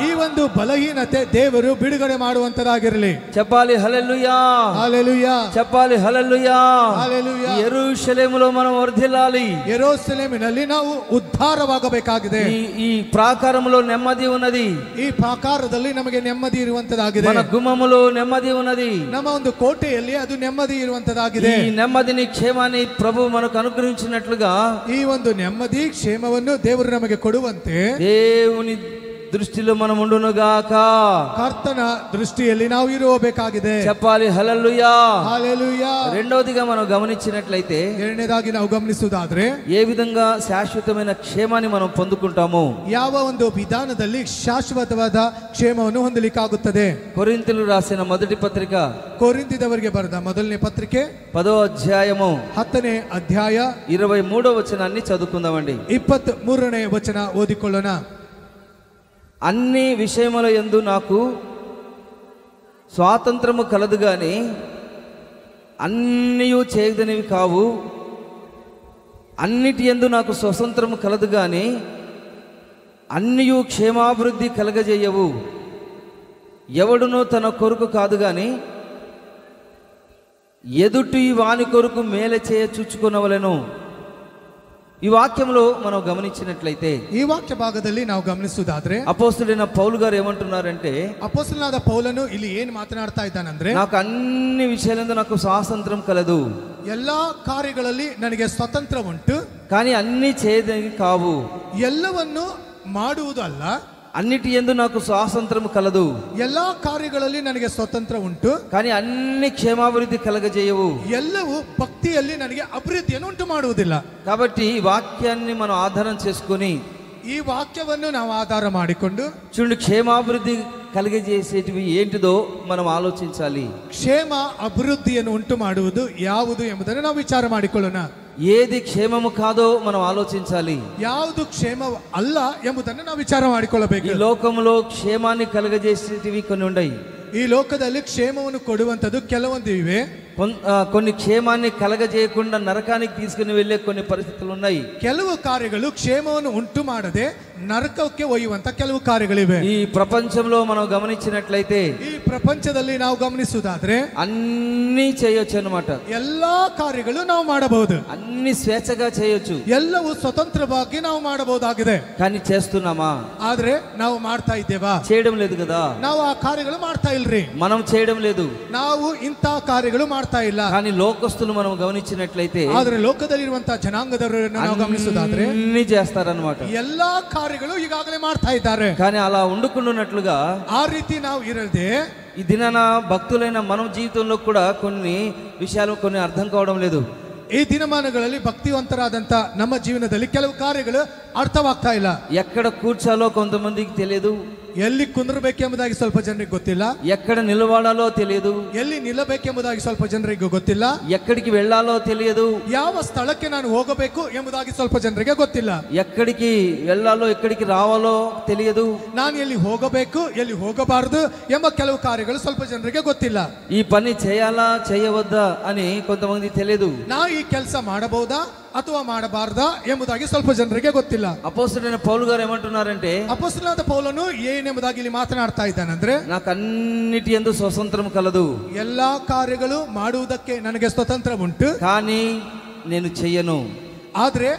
ಈ ಒಂದು ಬಲಹೀನತೆ ದೇವರು ಬಿಡುಗಡೆ ಮಾಡುವಂತದಾಗಿರಲಿ. చెప్పాలి హల్లెలూయా, హల్లెలూయా, చెప్పాలి హల్లెలూయా. హల్లెలూయా. యెరూషలేములో మనం వర్ధిల్లాలి. ಯೆರೂಸಲೇಮಿನಲ್ಲಿ ನಾವು ಉದ್ಧಾರವಾಗಬೇಕಾಗಿದೆ. ఈ ప్రాకారములో నెమ్మది ఉన్నది. ಈ ಪ್ರಾಕಾರದಲ್ಲಿ ನಮಗೆ ನೆಮ್ಮದಿ ಇರುವಂತದಾಗಿದೆ. మన గుమ్మములో నెమ్మది ఉన్నది. ನಮ್ಮ ಒಂದು ಕೋಟೆಯಲ್ಲಿ ಅದು ನೆಮ್ಮದಿ ಇರುವಂತದಾಗಿದೆ. ఈ నెమ్మదిని, క్షేమాన్ని ప్రభు మనకు అనుగ్రహించినట్లుగా ಈ ಒಂದು ನೆಮ್ಮದಿ ಕ್ಷೇಮವನ್ನು ದೇವರು ನಮಗೆ ಕೊಡುವಂತೆ దేవుని దృష్టిలో మనం ఉండునుగాక. ಕರ್ತನ ದೃಷ್ಟಿಯಲ್ಲಿ ನಾವು ಇರಬೇಕಾಗಿದೆ. చెప్పాలి హల్లెలూయా, హల్లెలూయా. రెండవదిగా మనం గమనించినట్లయితే, ಎರಡನೇದಾಗಿ ನಾವು ಗಮನಿಸುವುದಾದ್ರೆ ఏ విధంగా శాశ్వతమైన క్షేమాన్ని మనం పొందుకుంటాము. ಯಾವ ಒಂದು ವಿಧಾನದಲ್ಲಿ ಶಾಶ್ವತವಾದ ಕ್ಷೇಮವನ್ನು ಹೊಂದಲಿಕ್ಕಾಗುತ್ತದೆ. కొరింథీయులు రాసిన మొదటి పత్రిక ಕೊರಿಂಥದವರಿಗೆ ಬರೆದ ಮೊದಲನೇ ಪತ್ರಿಕೆ 10వ అధ్యాయము 10ನೇ ಅಧ್ಯಾಯ 23వ వచనాన్ని చదువుకుందామండి. 23ನೇ ವಚನ ಓದಿಕೊಳ್ಳೋಣ. అన్ని విషయముల యందు నాకు స్వాతంత్రము కలదు గాని అన్నియు చేయదనివి కావు. అన్నిటి యందు నాకు స్వతంత్రము కలదు గాని అన్నియు క్షేమాభివృద్ధి కలగజేయవు. ఎవడునో తన కొరకు కాదు గాని ఎదుటి వాని కొరకు మేలు చేయ చూచుకొనవలెను. ఈ వాక్యంలో మనం గమనించినట్లయితే ಈ ವಾಕ್ಯ ಭಾಗದಲ್ಲಿ ನಾವು ಗಮನಿಸುವುದಾದ್ರೆ అపోస్తుడైన పౌలు గారు ఏమంటున్నారంటే, ಅಪೊಸ್ತಲನಾದ ಪೌಲನು ಇಲ್ಲಿ ಏನ್ ಮಾತನಾಡ್ತಾ ಇದ್ದಾನಂದ್ರೆ, నాకు అన్ని విషయాలందు నాకు స్వాతంత్రం కలదు, ಎಲ್ಲಾ ಕಾರ್ಯಗಳಲ್ಲಿ ನನಗೆ ಸ್ವತಂತ್ರ ಉಂಟು, కానీ అన్ని చేయదని కావు, ಎಲ್ಲವನ್ನು ಮಾಡುವುದಲ್ಲ, అన్నిటి యందు నాకు స్వాతంత్రం కలదు, ಎಲ್ಲಾ ಕಾರ್ಯಗಳಲ್ಲಿ ನನಗೆ ಸ್ವತಂತ್ರ ಉಂಟು, కానీ అన్ని క్షేమాభివృద్ధి కలగజేయవు. ಎಲ್ಲವೂ ಭಕ್ತಿಯಲ್ಲಿ ನನಗೆ ಅಭಿವೃದ್ಧಿಯನ್ನು ಉಂಟು ಮಾಡುವುದಿಲ್ಲ. కాబట్టి ఈ వాక్యాన్ని మనం ఆధారం చేసుకొని ಈ ವಾಕ್ಯವನ್ನು ನಾವು ಆಧಾರ ಮಾಡಿಕೊಂಡು చూడండి, క్షేమాభివృద్ధి కలిగజేసేటివి ఏంటిదో మనం ఆలోచించాలి. ಕ್ಷೇಮ ಅಭಿವೃದ್ಧಿಯನ್ನು ಉಂಟು ಮಾಡುವುದು ಯಾವುದು ಎಂಬುದನ್ನು ನಾವು ವಿಚಾರ ಮಾಡಿಕೊಳ್ಳೋಣ. ఏది క్షేమము కాదో మనం ఆలోచించాలి. ಯಾವುದು ಕ್ಷೇಮ ಅಲ್ಲ ಎಂಬುದನ್ನು ನಾವು ವಿಚಾರ ఈ ಮಾಡಿಕೊಳ್ಳಬೇಕು. లోకంలో క్షేమాన్ని కలగజేసేటివి కొన్ని ఉన్నాయి. ಈ ಲೋಕದಲ್ಲಿ ಕ್ಷೇಮವನ್ನು ಕೊಡುವಂತದ್ದು ಕೆಲವೊಂದು ಇವೆ. కొన్ని క్షేమాన్ని కలగజేయకుండా నరకానికి తీసుకుని వెళ్ళే కొన్ని పరిస్థితులు ఉన్నాయి. ಕೆಲವು ಕಾರ್ಯಗಳು ಕ್ಷೇಮವನ್ನು ಉಂಟು ಮಾಡದೆ ನರಕಕ್ಕೆ ಒಯ್ಯುವಂತ ಕೆಲವು ಕಾರ್ಯಗಳಿವೆ. ఈ ప్రపంచంలో మనం గమనించినట్లయితే ಈ ಪ್ರಪಂಚದಲ್ಲಿ ನಾವು ಗಮನಿಸುವುದಾದ್ರೆ అన్నీ చేయొచ్చు అన్నమాట. ಎಲ್ಲಾ ಕಾರ್ಯಗಳು ನಾವು ಮಾಡಬಹುದು, అన్ని స్వేచ్ఛగా చేయొచ్చు, ಎಲ್ಲವೂ ಸ್ವತಂತ್ರವಾಗಿ ನಾವು ಮಾಡಬಹುದಾಗಿದೆ. కానీ చేస్తున్నామా? ಆದ್ರೆ ನಾವು ಮಾಡ್ತಾ ಇದ್ದೇವಾ? చేయడం లేదు కదా. ನಾವು ಆ ಕಾರ್ಯಗಳು ಮಾಡ್ತಾ ಇಲ್ರಿ. మనం చేయడం లేదు, ನಾವು ಇಂಥ ಕಾರ್ಯಗಳು ಮಾಡ್ತಾ ಇಲ್ಲ. కానీ లోకస్తులు మనం గమనించినట్లయితే ಆದ್ರೆ ಲೋಕದಲ್ಲಿರುವಂತಹ ಜನಾಂಗದವರನ್ನು ನಾವು ಗಮನಿಸುವುದಾದ್ರೆ అన్ని చేస్తారన్నమాట. ಎಲ್ಲಾ ಕಾರ್ಯಗಳು ಈಗಾಗಲೇ ಮಾಡ್ತಾ ಇದ್ದಾರೆ. కానీ అలా ఉండుకున్నట్లుగా ಆ ರೀತಿ ನಾವು ಇರದೆ ఈ దినాన భక్తులైన మనం జీవితంలో కూడా కొన్ని విషయాలు కొన్ని అర్థం కావడం లేదు. ಈ ದಿನಮಾನಗಳಲ್ಲಿ ಭಕ್ತಿವಂತರಾದಂತ ನಮ್ಮ ಜೀವನದಲ್ಲಿ ಕೆಲವು ಕಾರ್ಯಗಳು ಅರ್ಥವಾಗ್ತಾ ಇಲ್ಲ. ఎక్కడ కూర్చాలో కొంతమందికి తెలియదు, ಎಲ್ಲಿ ಕುಂದ್ರಬೇಕೆಂಬುದಾಗಿ ಸ್ವಲ್ಪ ಜನರಿಗೆ ಗೊತ್ತಿಲ್ಲ, ఎక్కడ నిలబడాలో తెలియదు, ಎಲ್ಲಿ ನಿಲ್ಲಬೇಕೆಂಬುದಾಗಿ ಸ್ವಲ್ಪ ಜನರಿಗೆ ಗೊತ್ತಿಲ್ಲ, ఎక్కడికి వెళ్ళాలో తెలియదు, ಯಾವ ಸ್ಥಳಕ್ಕೆ ನಾನು ಹೋಗಬೇಕು ಎಂಬುದಾಗಿ ಸ್ವಲ್ಪ ಜನರಿಗೆ ಗೊತ್ತಿಲ್ಲ, ఎక్కడికి వెళ్ళాలో ఎక్కడికి రావాలో తెలియదు, ನಾನು ಎಲ್ಲಿ ಹೋಗಬೇಕು ಎಲ್ಲಿ ಹೋಗಬಾರದು ಎಂಬ ಕೆಲವು ಕಾರ್ಯಗಳು ಸ್ವಲ್ಪ ಜನರಿಗೆ ಗೊತ್ತಿಲ್ಲ. ఈ పని చేయాలా చేయవద్దా అని కొంతమంది తెలియదు. ನಾ ಈ ಕೆಲಸ ಮಾಡಬಹುದಾ ಅಥವಾ ಮಾಡಬಾರದಾ ಎಂಬುದಾಗಿ ಸ್ವಲ್ಪ ಜನರಿಗೆ ಗೊತ್ತಿಲ್ಲ. అపోస్తలుడైన పౌలు గారు ఏమంటున్నారంటే, ಅಪೊಸ್ತಲನಾದ ಪೌಲನು ಏನೆಂಬುದಾಗಿ ಇಲ್ಲಿ ಮಾತನಾಡ್ತಾ ಇದ್ದಾನಂದ್ರೆ, నాకు అన్నిటి యందు స్వతంత్రం కలదు, ಎಲ್ಲಾ ಕಾರ್ಯಗಳು ಮಾಡುವುದಕ್ಕೆ ನನಗೆ ಸ್ವತಂತ್ರ ಉಂಟು, కానీ నేను చెయ్యను. ಆದ್ರೆ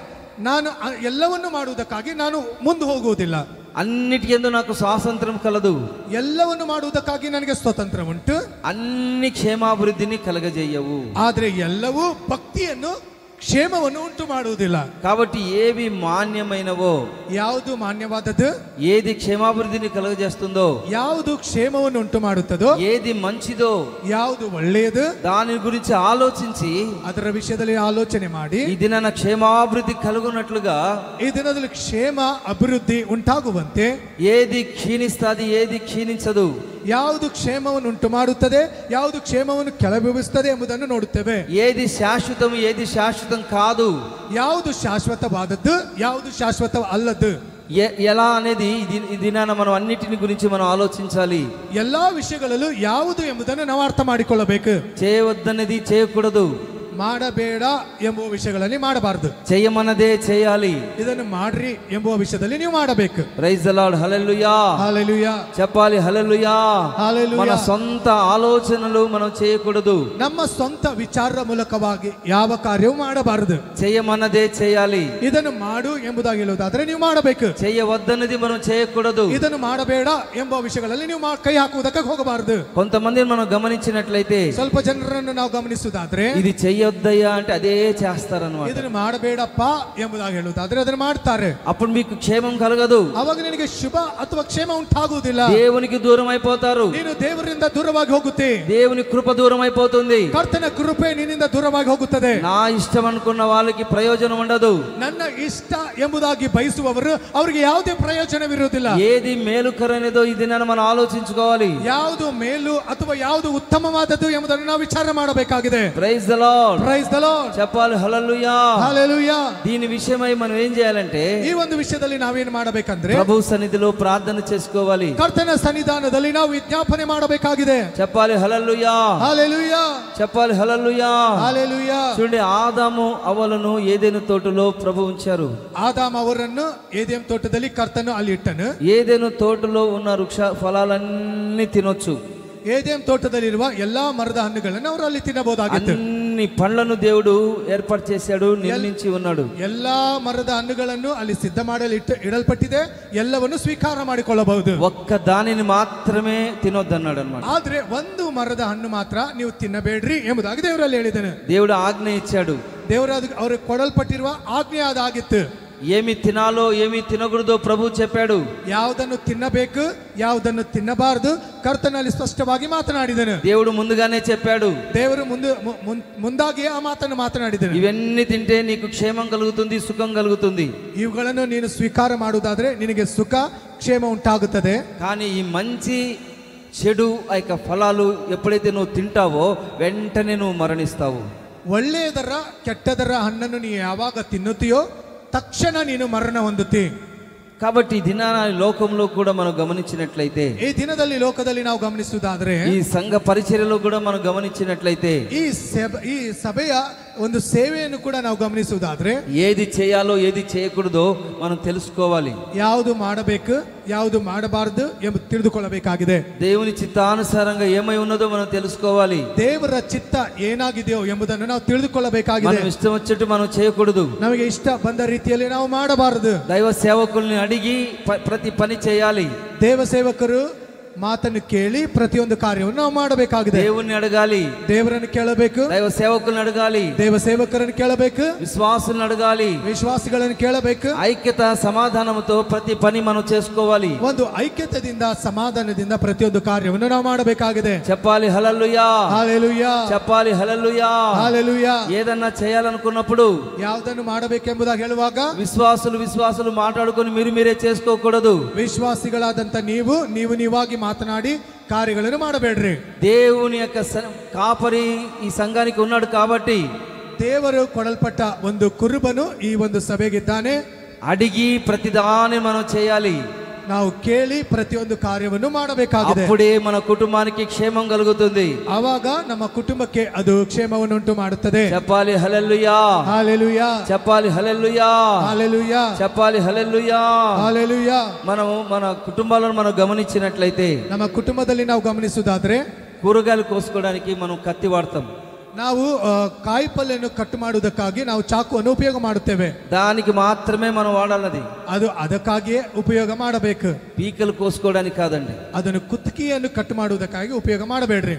ನಾನು ಎಲ್ಲವನ್ನು ಮಾಡುವುದಕ್ಕಾಗಿ ನಾನು ಮುಂದೆ ಹೋಗುವುದಿಲ್ಲ. అన్నిటి యందు నాకు స్వాతంత్రం కలదు, ಎಲ್ಲವನ್ನು ಮಾಡುವುದಕ್ಕಾಗಿ ನನಗೆ ಸ್ವತಂತ್ರ ಉಂಟು, అన్ని క్షేమాభివృద్ధిని కలగజేయవు. ಆದ್ರೆ ಎಲ್ಲವೂ ಭಕ್ತಿಯನ್ನು ಕ್ಷೇಮವನ್ನು ಉಂಟು ಮಾಡುವುದಿಲ್ಲ. కాబట్టి ఏవి మాన్యమైనవో, ಯಾವುದು ಮಾನ್ಯವಾದದ್ದು, ఏది క్షేమాభివృద్ధిని కలగజేస్తుందో, ಯಾವುದು ಕ್ಷೇಮವನ್ನು ಉಂಟು ಮಾಡುತ್ತದೋ, ఏది మంచిదో ಯಾವುದು ಒಳ್ಳೆಯದು దాని గురించి ఆలోచించి ಅದರ ವಿಷಯದಲ್ಲಿ ಆಲೋಚನೆ ಮಾಡಿ ఈ దినాన క్షేమాభివృద్ధి కలుగునట్లుగా ಈ ದಿನದಲ್ಲಿ ಕ್ಷೇಮ ಅಭಿವೃದ್ಧಿ ಉಂಟಾಗುವಂತೆ ఏది క్షీణిస్తాది ఏది క్షీణించదు, ಯಾವುದು ಕ್ಷೇಮವನ್ನು ಉಂಟು ಮಾಡುತ್ತದೆ, ಯಾವುದು ಕ್ಷೇಮವನ್ನು ಕೆಳಬಿಳಿಸುತ್ತದೆ ಎಂಬುದನ್ನು ನೋಡುತ್ತೇವೆ. ఏది శాశ్వతం ఏది శాశ్వతం కాదు, ಯಾವುದು ಶಾಶ್ವತವಾದದ್ದು, ಯಾವುದು ಶಾಶ್ವತ ಅಲ್ಲದ್ದು, ఎలా అనేది ఈ దినాన మనం అన్నిటిని గురించి మనం ఆలోచించాలి. ಎಲ್ಲಾ ವಿಷಯಗಳಲ್ಲೂ ಯಾವುದು ಎಂಬುದನ್ನು ನಾವು ಅರ್ಥ ಮಾಡಿಕೊಳ್ಳಬೇಕು. చేయవద్దనేది చేయకూడదు, ಮಾಡಬೇಡ ಎಂಬುವ ವಿಷಯಗಳಲ್ಲಿ ಮಾಡಬಾರದು, చేయమన్నదే చేయాలి. ಇದನ್ನು ಮಾಡ್ರಿ ಎಂಬುವ ವಿಷಯದಲ್ಲಿ ನೀವು ಮಾಡಬೇಕು. Praise the Lord, hallelujah. Hallelujah చెప్పాలి హల్లెలూయా. హల్లెలూయా. మన సొంత ఆలోచనలు మనం చేయకూడదు, ನಮ್ಮ ಸ್ವಂತ ವಿಚಾರದ ಮೂಲಕವಾಗಿ ಯಾವ ಕಾರ್ಯವೂ ಮಾಡಬಾರದು. చేయమన్నదే చేయాలి. ಇದನ್ನು ಮಾಡು ಎಂಬುದಾಗಿ ಹೇಳುವುದಾದ್ರೆ ನೀವು ಮಾಡಬೇಕು. చేయవద్దన్నది మనం చేయకూడదు. ಇದನ್ನು ಮಾಡಬೇಡ ಎಂಬ ವಿಷಯಗಳಲ್ಲಿ ನೀವು ಕೈ ಹಾಕುವುದಕ್ಕೆ ಹೋಗಬಾರದು. కొంతమందిని మనం గమనించినట్లయితే ಸ್ವಲ್ಪ ಜನರನ್ನು ನಾವು ಗಮನಿಸುವುದಾದ್ರೆ ఇది చెయ్యొద్దయ్యా అంటే అదే చేస్తారన్నమాట. ಇದನ್ನು ಮಾಡಬೇಡಪ್ಪ ಎಂಬುದಾಗಿ ಹೇಳುವುದಾದ್ರೆ ಅದನ್ನು ಮಾಡ್ತಾರೆ. అప్పుడు మీకు క్షేమం కలగదు, ಅವಾಗ ನಿನಗೆ ಶುಭ ಅಥವಾ ಕ್ಷೇಮ ಉಂಟಾಗುವುದಿಲ್ಲ. దేవునికి దూరం అయిపోతారు, ನೀನು ದೇವರಿಂದ ದೂರವಾಗಿ ಹೋಗುತ್ತೆ, దేవుని కృప దూరం అయిపోతుంది, ಕರ್ತನ ಕೃಪೆ ನಿನ್ನಿಂದ ದೂರವಾಗಿ ಹೋಗುತ್ತದೆ. నా ఇష్టం అనుకున్న వాళ్ళకి ప్రయోజనం ఉండదు, ನನ್ನ ಇಷ್ಟ ಎಂಬುದಾಗಿ ಬಯಸುವವರು ಅವರಿಗೆ ಯಾವುದೇ ಪ್ರಯೋಜನವಿರುವುದಿಲ್ಲ. ఏది మేలుకరనేదో ఈ దినాన మనం ఆలోచించుకోవాలి. ಯಾವುದು ಮೇಲು ಅಥವಾ ಯಾವುದು ಉತ್ತಮವಾದದ್ದು ಎಂಬುದನ್ನು ನಾವು ವಿಚಾರ ಮಾಡಬೇಕಾಗಿದೆ. Praise the Lord, praise the Lord. చెప్పాలి హల్లెలూయా. హల్లెలూయా. దీని విషయమై మనం ఏం చేయాలంటే ಈ ಒಂದು ವಿಷಯದಲ್ಲಿ ನಾವೇನು ಮಾಡಬೇಕಂದ್ರೆ ప్రభు సన్నిధిలో ప్రార్థన చేసుకోవాలి, ಕರ್ತನ ಸನ್ನಿಧಾನದಲ್ಲಿ ನಾವು ವಿಜ್ಞಾಪನೆ ಮಾಡಬೇಕಾಗಿದೆ. చెప్పాలి హల్లెలూయా. హల్లెలూయా. చెప్పాలి హల్లెలూయా. హల్లెలూయా. చూడండి, ఆదాము అవ్వలను ఏదెను తోటలో ప్రభు ఉంచారు. ಆದಾಮ ಅವರನ್ನು ಏದೆಂ ತೋಟದಲ್ಲಿ ಕರ್ತನು ಅಲ್ಲಿ ಇಟ್ಟನು. ఏదెను తోటలో ఉన్న వృక్ష ఫలాలన్నీ తినొచ్చు, ಏದೆಂ ತೋಟದಲ್ಲಿರುವ ಎಲ್ಲಾ ಮರದ ಹಣ್ಣುಗಳನ್ನು ಅವರು ಅಲ್ಲಿ ತಿನ್ನಬಹುದಾಗಿತ್ತು. అన్ని అన్ని పండ్లను దేవుడు ఏర్పాటు చేశాడు, నిర్మించి ఉన్నాడు. ಎಲ್ಲಾ ಮರದ ಹಣ್ಣುಗಳನ್ನು ಅಲ್ಲಿ ಸಿದ್ಧ ಮಾಡಲು ಇಡಲ್ಪಟ್ಟಿದೆ, ಎಲ್ಲವನ್ನು ಸ್ವೀಕಾರ ಮಾಡಿಕೊಳ್ಳಬಹುದು. ఒక్క దానిని మాత్రమే తినొద్దన్నాడు అన్నమాట. ಆದ್ರೆ ಒಂದು ಮರದ ಹಣ್ಣು ಮಾತ್ರ ನೀವು ತಿನ್ನಬೇಡ್ರಿ ಎಂಬುದಾಗಿ ದೇವರಲ್ಲಿ ಹೇಳಿದ್ದಾನೆ. దేవుడు ఆజ్ఞ ఇచ్చాడు. ದೇವರ ಅವ್ರಿಗೆ ಕೊಡಲ್ಪಟ್ಟಿರುವ ಆಜ್ಞೆ ಅದಾಗಿತ್ತು. ఏమి తినాలో ఏమి తినకూడదో ప్రభు చెప్పాడు. ಯಾವುದನ್ನು ತಿನ್ನಬೇಕು, ಯಾವುದನ್ನು ತಿನ್ನಬಾರದು ಕರ್ತನಲ್ಲಿ ಸ್ಪಷ್ಟವಾಗಿ ಮಾತನಾಡಿದನು. దేవుడు ముందుగానే చెప్పాడు. ದೇವರು ಮುಂದಾಗಿ ಆ ಮಾತನ್ನು ಮಾತನಾಡಿದನು. ఇవన్నీ తింటే నీకు క్షేమం కలుగుతుంది, సుఖం కలుగుతుంది. ಇವುಗಳನ್ನು ನೀನು ಸ್ವೀಕಾರ ಮಾಡುವುದಾದ್ರೆ ನಿನಗೆ ಸುಖ ಕ್ಷೇಮ ಉಂಟಾಗುತ್ತದೆ. కానీ ఈ మంచి చెడు ఆ యొక్క ఫలాలు ఎప్పుడైతే నువ్వు తింటావో వెంటనే నువ్వు మరణిస్తావు. ಒಳ್ಳೆಯದರ ಕೆಟ್ಟದರ ಹಣ್ಣನ್ನು ನೀನು ಯಾವಾಗ ತಿನ್ನುತ್ತೀಯೋ తక్షణ నేను మరణ ಹೊಂದುತ್ತಿ. కాబట్టి ఈ దినాన లోకంలో కూడా మనం గమనించినట్లయితే, ఈ దినದಲ್ಲಿ ಲೋಕದಲ್ಲಿ ನಾವು ಗಮನಿಸುವುದಾದ್ರೆ, ఈ సంఘ పరిచర్యలో కూడా మనం గమనించినట్లయితే, ಈ ಸಭೆಯ ಒಂದು ಸೇವೆಯನ್ನು ಕೂಡ ನಾವು ಗಮನಿಸುವುದಾದ್ರೆ ఏది చేయాలో ఏది చేయకూడదో మనం తెలుసుకోవాలి. ಯಾವುದು ಮಾಡಬೇಕು ಯಾವುದು ಮಾಡಬಾರದು ಎಂಬ ತಿಳಿದುಕೊಳ್ಳಬೇಕಾಗಿದೆ. దేవుని చిత్తానుసారంగా ఏమై ఉన్నదో మనం తెలుసుకోవాలి. ದೇವರ ಚಿತ್ತ ಏನಾಗಿದೆಯೋ ಎಂಬುದನ್ನು ನಾವು ತಿಳಿದುಕೊಳ್ಳಬೇಕಾಗಿದೆ. మనం ఇష్టం వచ్చేట్టు మనం చేయకూడదు. ನಮಗೆ ಇಷ್ಟ ಬಂದ ರೀತಿಯಲ್ಲಿ ನಾವು ಮಾಡಬಾರದು. దైవ సేవకుల్ని అడిగి ప్రతి పని చేయాలి. ದೇವ ಸೇವಕರು ಮಾತನ್ನು ಕೇಳಿ ಪ್ರತಿಯೊಂದು ಕಾರ್ಯವನ್ನು ನಾವು ಮಾಡಬೇಕಾಗಿದೆ. దేవుణ్ణి అడగాలి, ದೇವರನ್ನು ಕೇಳಬೇಕು. దైవ సేవకుల్ని అడగాలి, ದೇವ ಸೇವಕರನ್ನು ಕೇಳಬೇಕು. విశ్వాసులను అడగాలి, ವಿಶ್ವಾಸಿಗಳನ್ನು ಕೇಳಬೇಕು. ఐక్యత సమాధానంతో ప్రతి పని మనం చేసుకోవాలి. ಒಂದು ಐಕ್ಯತೆಯಿಂದ ಸಮಾಧಾನದಿಂದ ಪ್ರತಿಯೊಂದು ಕಾರ್ಯವನ್ನು ನಾವು ಮಾಡಬೇಕಾಗಿದೆ. చెప్పాలి హల్లెలూయా, హల్లెలూయా, చెప్పాలి హల్లెలూయా. హల్లెలూయా. ఏదన్నా చేయాలనుకున్నప్పుడు, ಯಾವುದನ್ನು ಮಾಡಬೇಕೆಂಬುದಾಗಿ ಹೇಳುವಾಗ విశ్వాసులు మాట్లాడుకొని మీరే చేసుకోకూడదు. ವಿಶ್ವಾಸಿಗಳಾದಂತ ನೀವು ನೀವಾಗಿ ಮಾತನಾಡಿ ಕಾರ್ಯಗಳನ್ನು ಮಾಡಬೇಡ್ರಿ. దేవుని యొక్క కాపరి ఈ సంఘానికి ఉన్నాడు కాబట్టి, ದೇವರು ಕೊಡಲ್ಪಟ್ಟ ಒಂದು ಕುರುಬನು ಈ ಒಂದು ಸಭೆಗಿದ್ದಾನೆ. అడిగి ప్రతిదాన్ని మనం చేయాలి. ನಾವು ಕೇಳಿ ಪ್ರತಿಯೊಂದು ಕಾರ್ಯವನ್ನು ಮಾಡಬೇಕಾಗಿದೆ. అప్పుడే మన కుటుంబానికి క్షేమం కలుగుతుంది. ಆವಾಗ ನಮ್ಮ ಕುಟುಂಬಕ್ಕೆ ಅದು ಕ್ಷೇಮವನ್ನು ಉಂಟು ಮಾಡುತ್ತದೆ. చెప్పాలి హల్లెలూయా, హల్లెలూయా, చెప్పాలి హల్లెలూయా, హల్లెలూయా, చెప్పాలి హల్లెలూయా. హల్లెలూయా. మనం మన కుటుంబాలను మనం గమనించినట్లయితే, ನಮ್ಮ ಕುಟುಂಬದಲ್ಲಿ ನಾವು ಗಮನಿಸುವುದಾದ್ರೆ కూరగాయలు కోసుకోవడానికి మనం కత్తి వాడతాం. ನಾವು ಕಾಯಿಪಲ್ಯನ್ನು ಕಟ್ ಮಾಡುವುದಕ್ಕಾಗಿ ನಾವು ಚಾಕುವನ್ನು ಉಪಯೋಗ ಮಾಡುತ್ತೇವೆ. దానికి మాత్రమే మనం వాడాలది. ಅದು ಅದಕ್ಕಾಗಿಯೇ ಉಪಯೋಗ ಮಾಡಬೇಕು. పీకలు కోసుకోవడానికి కాదండి. ಅದನ್ನು ಕುತ್ತಿಗೆಯನ್ನು ಕಟ್ ಮಾಡುವುದಕ್ಕಾಗಿ ಉಪಯೋಗ ಮಾಡಬೇಡ್ರಿ.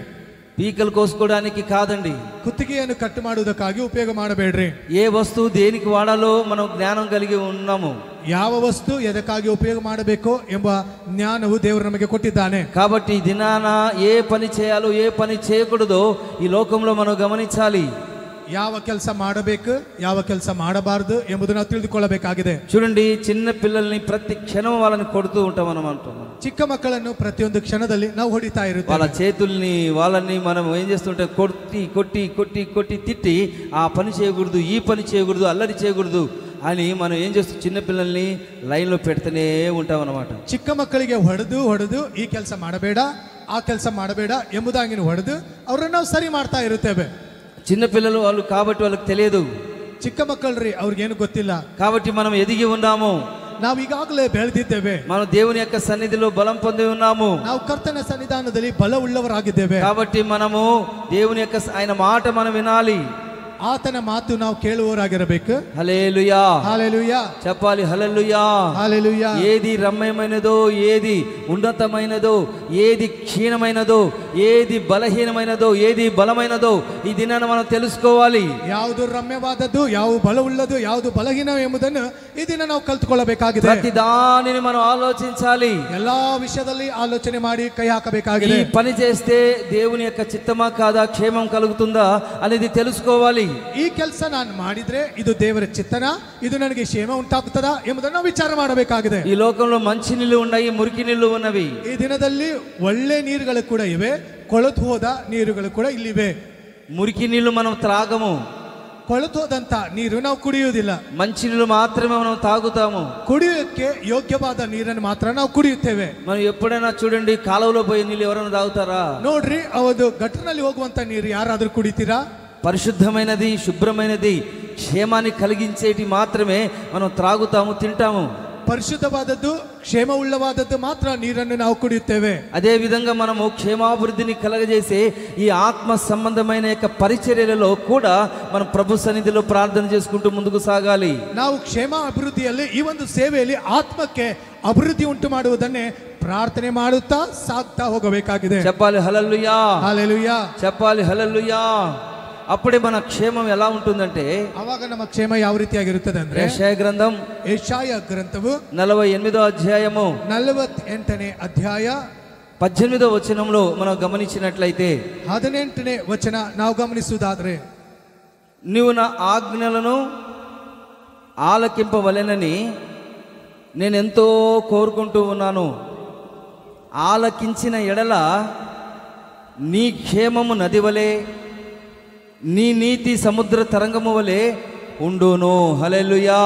పీకలు కోసుకోవడానికి కాదండి, ಕುತ್ತಿಗೆಯನ್ನು ಕಟ್ ಮಾಡುವುದಕ್ಕಾಗಿ ಉಪಯೋಗ ಮಾಡಬೇಡ್ರಿ. ఏ వస్తువు దేనికి వాడాలో మనం జ్ఞానం కలిగి ఉన్నాము. ಯಾವ ವಸ್ತು ಎದಕ್ಕಾಗಿ ಉಪಯೋಗ ಮಾಡಬೇಕು ಎಂಬ ಜ್ಞಾನವು ದೇವರು ನಮಗೆ ಕೊಟ್ಟಿದ್ದಾನೆ. కాబట్టి ఈ దినాన ఏ పని చేయాలో ఏ పని చేయకూడదో ఈ లోకంలో మనం గమనించాలి. ಯಾವ ಕೆಲಸ ಮಾಡಬೇಕು ಯಾವ ಕೆಲಸ ಮಾಡಬಾರದು ಎಂಬುದನ್ನು ನಾವು ತಿಳಿದುಕೊಳ್ಳಬೇಕಾಗಿದೆ. చూడండి, చిన్న పిల్లల్ని ప్రతి క్షణం వాళ్ళని కొడుతూ ఉంటాం మనం అంటున్నాం. ಚಿಕ್ಕ ಮಕ್ಕಳನ್ನು ಪ್ರತಿಯೊಂದು ಕ್ಷಣದಲ್ಲಿ ನಾವು ಹೊಡಿತಾ ಇರುತ್ತೇವೆ. వాళ్ళ చేతుల్ని వాళ్ళని మనం ఏం చేస్తుంటే కొట్టి కొట్టి కొట్టి కొట్టి తిట్టి ఆ పని చేయకూడదు, ఈ పని చేయకూడదు, అల్లరి చేయకూడదు అని మనం ఏం చేస్తాం, చిన్నపిల్లల్ని లైన్లో పెడుతూనే ఉంటాం అన్నమాట. ಚಿಕ್ಕ ಮಕ್ಕಳಿಗೆ ಹೊಡೆದು ಈ ಕೆಲಸ ಮಾಡಬೇಡ ಆ ಕೆಲಸ ಮಾಡಬೇಡ ಎಂಬುದಾಗಿ ಹೊಡೆದು ಅವರನ್ನು ನಾವು ಸರಿ ಮಾಡ್ತಾ ಇರುತ್ತೇವೆ. చిన్నపిల్లలు వాళ్ళు కాబట్టి వాళ్ళకి తెలియదు. ಚಿಕ್ಕ ಮಕ್ಕಳ್ರಿ, ಅವ್ರಿಗೇನು ಗೊತ್ತಿಲ್ಲ. కాబట్టి మనం ఎదిగి ఉన్నాము. ನಾವು ಈಗಾಗಲೇ ಬೆಳೆದಿದ್ದೇವೆ. మనం దేవుని యొక్క సన్నిధిలో బలం పొంది ఉన్నాము. ನಾವು ಕರ್ತನ ಸನ್ನಿಧಾನದಲ್ಲಿ ಬಲ ಉಳ್ಳವರಾಗಿದ್ದೇವೆ. కాబట్టి మనము దేవుని యొక్క ఆయన మాట మనం వినాలి. ಆತನ ಮಾತು ನಾವು ಕೇಳುವವರಾಗಿರಬೇಕು. హల్లెలూయా, హల్లెలూయా, చెప్పాలి హల్లెలూయా. హల్లెలూయా. ఏది రమ్యమైనదో, ఏది ఉన్నతమైనదో, ఏది క్షీణమైనదో, ఏది బలహీనమైనదో, ఏది బలమైనదో ఈ దినాన మనం తెలుసుకోవాలి. ಯಾವುದು ರಮ್ಯವಾದದ್ದು, ಯಾವುದು ಬಲವುಳ್ಳದು, ಯಾವುದು ಬಲಹೀನ ಎಂಬುದನ್ನು ಈ ದಿನ ನಾವು ಕಲ್ತುಕೊಳ್ಳಬೇಕಾಗಿದೆ. ప్రతి దానిని మనం ఆలోచించాలి. ಎಲ್ಲಾ ವಿಷಯದಲ್ಲಿ ಆಲೋಚನೆ ಮಾಡಿ ಕೈ ಹಾಕಬೇಕಾಗಿದೆ. ఈ పని చేస్తే దేవుని యొక్క చిత్తమా కాదా, క్షేమం కలుగుతుందా అనేది తెలుసుకోవాలి. ಈ ಕೆಲಸ ನಾನು ಮಾಡಿದ್ರೆ ಇದು ದೇವರ ಚಿತ್ತನ, ಇದು ನನಗೆ ಕ್ಷೇಮ ಉಂಟಾಗುತ್ತದಾ ಎಂಬುದನ್ನು ನಾವು ವಿಚಾರ ಮಾಡಬೇಕಾಗಿದೆ. ఈ లోకంలో మంచి నీళ్లు ఉన్నాయి, మురికి నీళ్లు ఉన్నవి. ಈ ದಿನದಲ್ಲಿ ಒಳ್ಳೆ ನೀರುಗಳು ಕೂಡ ಇವೆ, ಕೊಳೆತು ಹೋದ ನೀರುಗಳು ಕೂಡ ಇಲ್ಲಿವೆ. మురికి నీళ్లు మనం త్రాగము, ಕೊಳೆತು ಹೋದಂತ ನೀರು ನಾವು ಕುಡಿಯುವುದಿಲ್ಲ. మంచి నీళ్లు మాత్రమే మనం తాగుతాము. ಕುಡಿಯೋಕ್ಕೆ ಯೋಗ್ಯವಾದ ನೀರನ್ನು ಮಾತ್ರ ನಾವು ಕುಡಿಯುತ್ತೇವೆ. మనం ఎప్పుడైనా చూడండి, కాలువలో పోయే నీళ్ళు ఎవరైనా తాగుతారా? ನೋಡ್ರಿ, ಅವತ್ತು ಗಟರ್ನಲ್ಲಿ ಹೋಗುವಂತ ನೀರು ಯಾರಾದ್ರೂ ಕುಡಿತೀರಾ? పరిశుద్ధమైనది, శుభ్రమైనది, క్షేమాన్ని కలిగించేటి మాత్రమే మనం త్రాగుతాము, తింటాము. ಪರಿಶುದ್ಧವಾದದ್ದು ಕ್ಷೇಮವುಳ್ಳವಾದದ್ದು ಮಾತ್ರ ನೀರನ್ನು ನಾವು ಕುಡಿಯುತ್ತೇವೆ. అదే విధంగా మనము క్షేమాభివృద్ధిని కలగజేసే ఈ ఆత్మ సంబంధమైన యొక్క పరిచర్యలలో కూడా మనం ప్రభు సన్నిధిలో ప్రార్థన చేసుకుంటూ ముందుకు సాగాలి. ನಾವು ಕ್ಷೇಮ ಅಭಿವೃದ್ಧಿಯಲ್ಲಿ ಈ ಒಂದು ಸೇವೆಯಲ್ಲಿ ಆತ್ಮಕ್ಕೆ ಅಭಿವೃದ್ಧಿ ಉಂಟು ಮಾಡುವುದನ್ನೇ ಪ್ರಾರ್ಥನೆ ಮಾಡುತ್ತಾ ಸಾಗ್ತಾ ಹೋಗಬೇಕಾಗಿದೆ. చెప్పాలి హల్లెలూయా, హల్లెలూయా, చెప్పాలి హల్లెలూయా. అప్పుడే మన క్షేమం ఎలా ఉంటుందంటే, ಅವಾಗ ನಮ್ಮ ಕ್ಷೇಮ ಯಾವ ರೀತಿಯಾಗಿರುತ್ತದೆ ಅಂದ್ರೆ, ಯೆಶಾಯ ಗ್ರಂಥం ಯೆಶಾಯ ಗ್ರಂಥವು 48వ అధ్యాయము 48ನೇ ಅಧ್ಯಾಯ 18వ వచనంలో మనం గమనించినట్లయితే, 18ನೇ ವಚನ ನಾವು ಗಮನಿಸುವುದಾದ್ರೆ, నీవు నా ఆజ్ఞలను ఆలకింపవలెనని నేనెంతో కోరుకుంటూ ఉన్నాను. ఆలకించిన ఎడల నీ క్షేమము నది వలె, నీ నీతి సముద్ర తరంగము వలె ఉండును. హల్లెలూయా.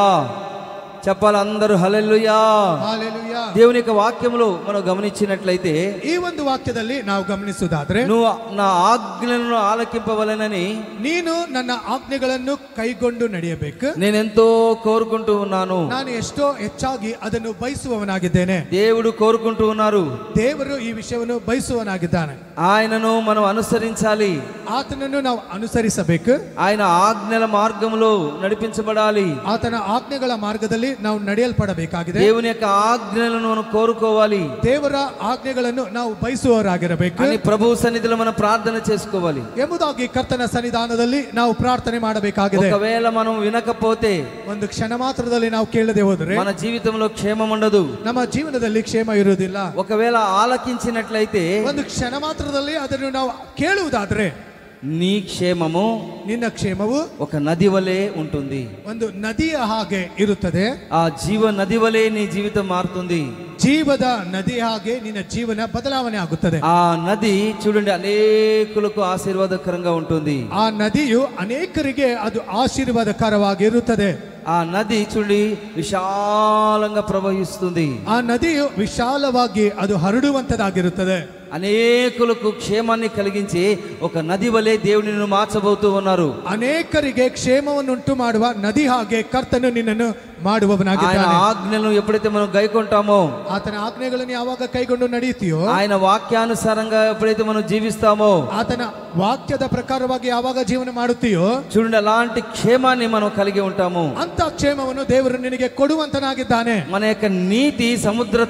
చెప్పాలి అందరూ హల్లెలూయా. హల్లెలూయా. దేవుని యొక్క వాక్యములో మనం గమనించినట్లయితే, ఈ ಒಂದು ವಾಕ್ಯದಲ್ಲಿ ನಾವು ಗಮನಿಸುವುದಾದ್ರೆ, నువ్వు నా ఆజ్ఞలను ఆలకింపవలెనని ನೀನು ನನ್ನ ಆಜ್ಞೆಗಳನ್ನು ಕೈಗೊಂಡು ನಡೆಯಬೇಕು. నేనెంతో కోరుకుంటూ ఉన్నాను. ನಾನು ಎಷ್ಟೋ ಹೆಚ್ಚಾಗಿ ಅದನ್ನು ಬಯಸುವವನಾಗಿದ್ದೇನೆ. దేవుడు కోరుకుంటూ ఉన్నారు. ದೇವರು ಈ ವಿಷಯವನ್ನು ಬಯಸುವವನಾಗಿದ್ದಾನೆ. ఆయనను మనం అనుసరించాలి. ಆತನನ್ನು ನಾವು ಅನುಸರಿಸಬೇಕು. ఆయన ఆజ్ఞల మార్గంలో నడిపించబడాలి. ಆತನ ಆಜ್ಞೆಗಳ ಮಾರ್ಗದಲ್ಲಿ ನಾವು ನಡೆಯಲ್ಪಡಬೇಕಾಗಿದೆ. దేవుని యొక్క ఆజ్ఞలను మనం కోరుకోవాలి. ದೇವರ ಆಜ್ಞೆಗಳನ್ನು ನಾವು ಬಯಸುವವರಾಗಿರಬೇಕು. అని ప్రభు సన్నిధిలో మనం ప్రార్థన చేసుకోవాలి ಎಂಬುದಾಗಿ ಕರ್ತನ ಸನ್ನಿಧಾನದಲ್ಲಿ ನಾವು ಪ್ರಾರ್ಥನೆ ಮಾಡಬೇಕಾಗಿದೆ. ఒకవేళ మనం వినకపోతే, ಒಂದು ಕ್ಷಣ ಮಾತ್ರದಲ್ಲಿ ನಾವು ಕೇಳದೆ ಹೋದರೆ మన జీవితంలో క్షేమం ఉండదు. ನಮ್ಮ ಜೀವನದಲ್ಲಿ ಕ್ಷೇಮ ಇರುವುದಿಲ್ಲ. ఒకవేళ ఆలకించినట్లయితే, ಒಂದು ಕ್ಷಣ ಮಾತ್ರದಲ್ಲಿ ಅದನ್ನು ನಾವು ಕೇಳುವುದಾದ್ರೆ, నీ క్షేమము ನಿನ್ನ ಕ್ಷೇಮವು ఒక నది వలె ఉంటుంది. ಒಂದು ನದಿಯ ಹಾಗೆ ಇರುತ್ತದೆ. ఆ జీవ నది వలె నీ జీవితం మారుతుంది. ಜೀವದ ನದಿ ಹಾಗೆ ನಿನ್ನ ಜೀವನ ಬದಲಾವಣೆ ಆಗುತ್ತದೆ. ఆ నది చూడండి అనేకులకు ఆశీర్వాదకరంగా ఉంటుంది. ಆ ನದಿಯು ಅನೇಕರಿಗೆ ಅದು ಆಶೀರ್ವಾದಕರವಾಗಿ ಇರುತ್ತದೆ. ఆ నది చూడండి విశాలంగా ప్రవహిస్తుంది. ಆ ನದಿಯು ವಿಶಾಲವಾಗಿ ಅದು ಹರಡುವಂತದಾಗಿರುತ್ತದೆ. అనేకులకు క్షేమాన్ని కలిగించి ఒక నది వలె దేవుని మార్చబోతూ ఉన్నారు. ಅನೇಕರಿಗೆ ಕ್ಷೇಮವನ್ನುಂಟು ಮಾಡುವ ನದಿ ಹಾಗೆ ಕರ್ತನು ನಿನ್ನನ್ನು ఆయన ಮಾಡುವವನಾಗಿದ್ದಾನೆ. ఆజ్ఞలను ఎప్పుడైతే మనం గైకొంటామో, ಆತನ ಆಜ್ಞೆಗಳನ್ನು ಯಾವಾಗ ಕೈಗೊಂಡು ನಡೆಯುತ್ತೀಯೋ, ఆయన వాక్యానుసారంగా ఎప్పుడైతే మనం జీవిస్తామో, ಆತನ ವಾಕ್ಯದ ಪ್ರಕಾರವಾಗಿ ಯಾವಾಗ ಜೀವನ ಮಾಡುತ್ತೀಯೋ, చూడండి అలాంటి క్షేమాన్ని మనం కలిగి ఉంటాము. ಅಂತ ಕ್ಷೇಮವನ್ನು ದೇವರು ನಿನಗೆ ಕೊಡುವಂತನಾಗಿದ್ದಾನೆ. మన యొక్క నీతి సముద్ర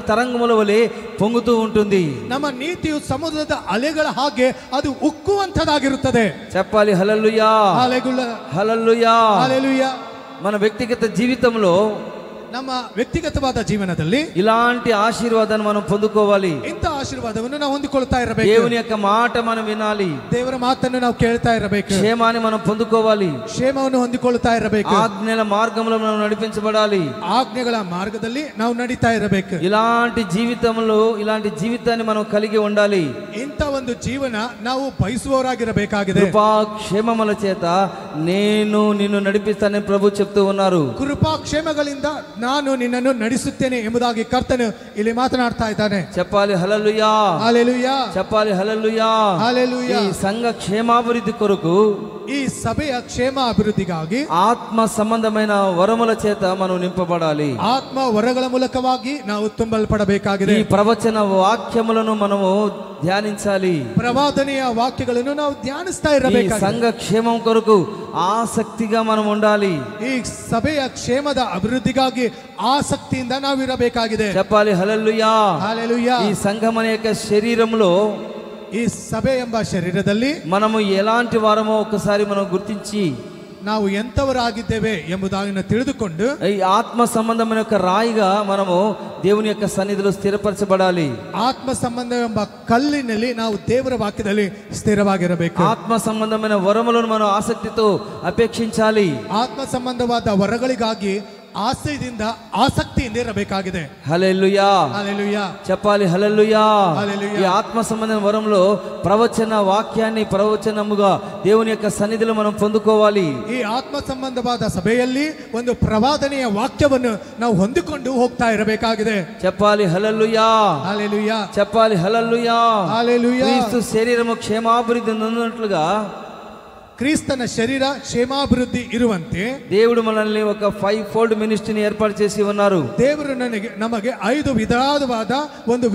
తరంగముల వలె పొంగుతూ ఉంటుంది. ನಮ್ಮ ನೀತಿಯು ಸಮುದ್ರದ ಅಲೆಗಳ ಹಾಗೆ ಅದು ಉಕ್ಕುವಂತದಾಗಿರುತ್ತದೆ. చెప్పాలి హల్లెలూయా, హల్లెలూయా. ಹಲ್ಲೆಲೂಯಾ. మన వ్యక్తిగత జీవితంలో, ನಮ್ಮ ವ್ಯಕ್ತಿಗತವಾದ ಜೀವನದಲ್ಲಿ ఇలాంటి ఆశీర్వాదాన్ని మనం పొందుకోవాలి. ಇಂಥ ಆಶೀರ್ವಾದವನ್ನು ನಾವು ಹೊಂದಿಕೊಳ್ತಾ ಇರಬೇಕು. దేవుని యొక్క మాట మనం వినాలి. ದೇವರ ಮಾತನ್ನು ನಾವು ಕೇಳ್ತಾ ಇರಬೇಕು. క్షేమాన్ని మనం పొందుకోవాలి. ಕ್ಷೇಮವನ್ನು ಹೊಂದಿಕೊಳ್ತಾ ಇರಬೇಕು. ఆజ్ఞల మార్గంలో మనం నడిపించబడాలి. ಆಜ್ಞೆಗಳ ಮಾರ್ಗದಲ್ಲಿ ನಾವು ನಡೀತಾ ಇರಬೇಕು. ఇలాంటి జీవితంలో ఇలాంటి జీవితాన్ని మనం కలిగి ఉండాలి. ಇಂಥ ಒಂದು ಜೀವನ ನಾವು ಬಯಸುವವರಾಗಿರಬೇಕಾಗಿದೆ. కృపా క్షేమముల చేత నేను నిన్ను నడిపిస్తానని ప్రభు చెప్తూ ఉన్నారు. ಕೃಪಾ ಕ್ಷೇಮಗಳಿಂದ ನಾನು ನಿನ್ನನ್ನು ನಡೆಸುತ್ತೇನೆ ಎಂಬುದಾಗಿ ಕರ್ತನು ಇಲ್ಲಿ ಮಾತನಾಡ್ತಾ ಇದ್ದಾನೆ. చెప్పాలి హల్లెలూయా, హల్లెలూయా, చెప్పాలి హల్లెలూయా. హల్లెలూయా. ఈ సంఘ క్షేమాభివృద్ధి కొరకు, ಈ ಸಭೆಯ ಕ್ಷೇಮ ಅಭಿವೃದ್ಧಿಗಾಗಿ ఆత్మ సంబంధమైన వరముల చేత మనం నింపబడాలి. ಆತ್ಮ ವರಗಳ ಮೂಲಕವಾಗಿ ನಾವು ತುಂಬಲ್ಪಡಬೇಕಾಗಿದೆ. ఈ ప్రవచన వాక్యములను మనము ధ్యానించాలి. ಪ್ರವಾದನೆಯ ವಾಕ್ಯಗಳನ್ನು ನಾವು ಧ್ಯಾನಿಸ್ತಾ ఈ ಇರಬೇಕಾಗಿದೆ. సంఘ క్షేమం కొరకు ఆసక్తిగా మనం ఉండాలి. ಈ ಸಭೆಯ ಕ್ಷೇಮದ ಅಭಿವೃದ್ಧಿಗಾಗಿ ಆಸಕ್ತಿಯಿಂದ ನಾವು ಇರಬೇಕಾಗಿದೆ. చెప్పాలి హల్లెలూయా. హల్లెలూయా. ఈ సంఘం అనే యొక్క శరీరంలో ಈ ಸಭೆ ಎಂಬ ಶರೀರದಲ್ಲಿ మనము ఎలాంటి వారమో ఒకసారి మనం గుర్తించి, ನಾವು ಎಂತವರಾಗಿದ್ದೇವೆ ಎಂಬುದಾಗಿ ತಿಳಿದುಕೊಂಡು ఈ ఆత్మ సంబంధమైన యొక్క రాయిగా మనము దేవుని యొక్క సన్నిధిలో స్థిరపరచబడాలి. ಆತ್ಮ ಸಂಬಂಧ ಎಂಬ ಕಲ್ಲಿನಲ್ಲಿ ನಾವು ದೇವರ ವಾಕ್ಯದಲ್ಲಿ ಸ್ಥಿರವಾಗಿರಬೇಕು. ఆత్మ సంబంధమైన వరములను మనం ఆసక్తితో అపేక్షించాలి. ಆತ್ಮ ಸಂಬಂಧವಾದ ವರಗಳಿಗಾಗಿ ಆಸೆಯಿಂದ ಆಸಕ್ತಿಯಿಂದ ಇರಬೇಕಾಗಿದೆ. హల్లెలూయా, హల్లెలూయా. చెప్పాలి హల్లెలూయా. హల్లెలూయా. ఈ ఆత్మ సంబంధమైన వరంలో ప్రవచన వాక్యాన్ని ప్రవచనముగా దేవుని యొక్క సన్నిధిలో మనం పొందుకోవాలి. ಈ ಆತ್ಮ ಸಂಬಂಧವಾದ ಸಭೆಯಲ್ಲಿ ಒಂದು ಪ್ರವಾದನೆಯ ವಾಕ್ಯವನ್ನು ನಾವು ಹೊಂದಿಕೊಂಡು ಹೋಗ್ತಾ ಇರಬೇಕಾಗಿದೆ. చెప్పాలి హల్లెలూయా, హల్లెలూయా, చెప్పాలి హల్లెలూయా. హల్లెలూయా. క్రీస్తు శరీరము క్షేమాభివృద్ధి నొందినట్లుగా క్రీస్తన శరీర క్షేమాభివృద్ధి ఇరువంತೆ దేవుడు మనల్ని ఒక 5-fold మినిస్ట్రీని ఏర్పాటు చేసి ఉన్నారు. ದೇವರು ನಮಗೆ 5 ವಿಧವಾದ ಒಂದು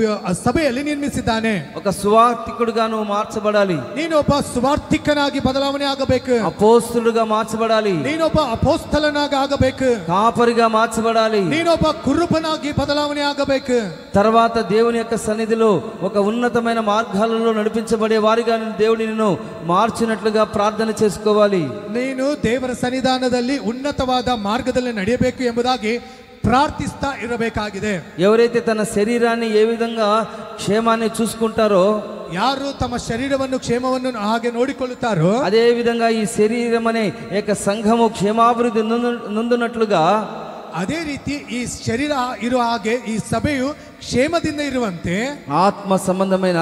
ಸಭೆಯಲ್ಲಿ ನಿರ್ಮಿಸಿದ್ದಾನೆ. ఒక సువార్తికుడుగా నువ్వు మార్చబడాలి. ನೀನೊಬ್ಬ ಸುವಾರ್ತಿಕನಾಗಿ ಬದಲಾವಣೆ ಆಗಬೇಕು. అపోస్తలుగా మార్చబడాలి. ನೀನೊಬ್ಬ ಅಪೊಸ್ತಲನಾಗಿ ಆಗಬೇಕು. కాపరిగా మార్చబడాలి. ನೀನೊಬ್ಬ ಕುರುಬನಾಗಿ ಬದಲಾವಣೆ ಆಗಬೇಕು. తర్వాత దేవుని యొక్క సన్నిధిలో ఒక ఉన్నతమైన మార్గాలలో నడిపించబడే వారిగా దేవుడు నిన్ను మార్చినట్లుగా ప్రార్థన చేసుకోవాలి. ನೀನು ದೇವರ ಸನ್ನಿಧಾನದಲ್ಲಿ ಉನ್ನತವಾದ ಮಾರ್ಗದಲ್ಲಿ ನಡೆಯಬೇಕು ಎಂಬುದಾಗಿ ప్రార్థిస్తా ఇరಬೇಕಾಗಿದೆ. ఎవరైతే తన శరీరాన్ని ఏ విధంగా క్షేమాన్ని చూసుకుంటారో, ಯಾರು ತಮ್ಮ ಶರೀರವನ್ನು ಕ್ಷೇಮವನ್ನು ಹಾಗೆ ನೋಡಿಕೊಳ್ಳುತ್ತಾರೋ, అదే విధంగా ఈ శరీరం అనే ఏక సంఘము క్షేమాభివృద్ధి నొందునట్లుగా, ಅದೇ ರೀತಿ ಈ ಶರೀರ ಇರುವ ಹಾಗೆ ಈ ಸಭೆಯು ಕ್ಷೇಮದಿಂದ ಇರುವಂತೆ ఆత్మ సంబంధమైన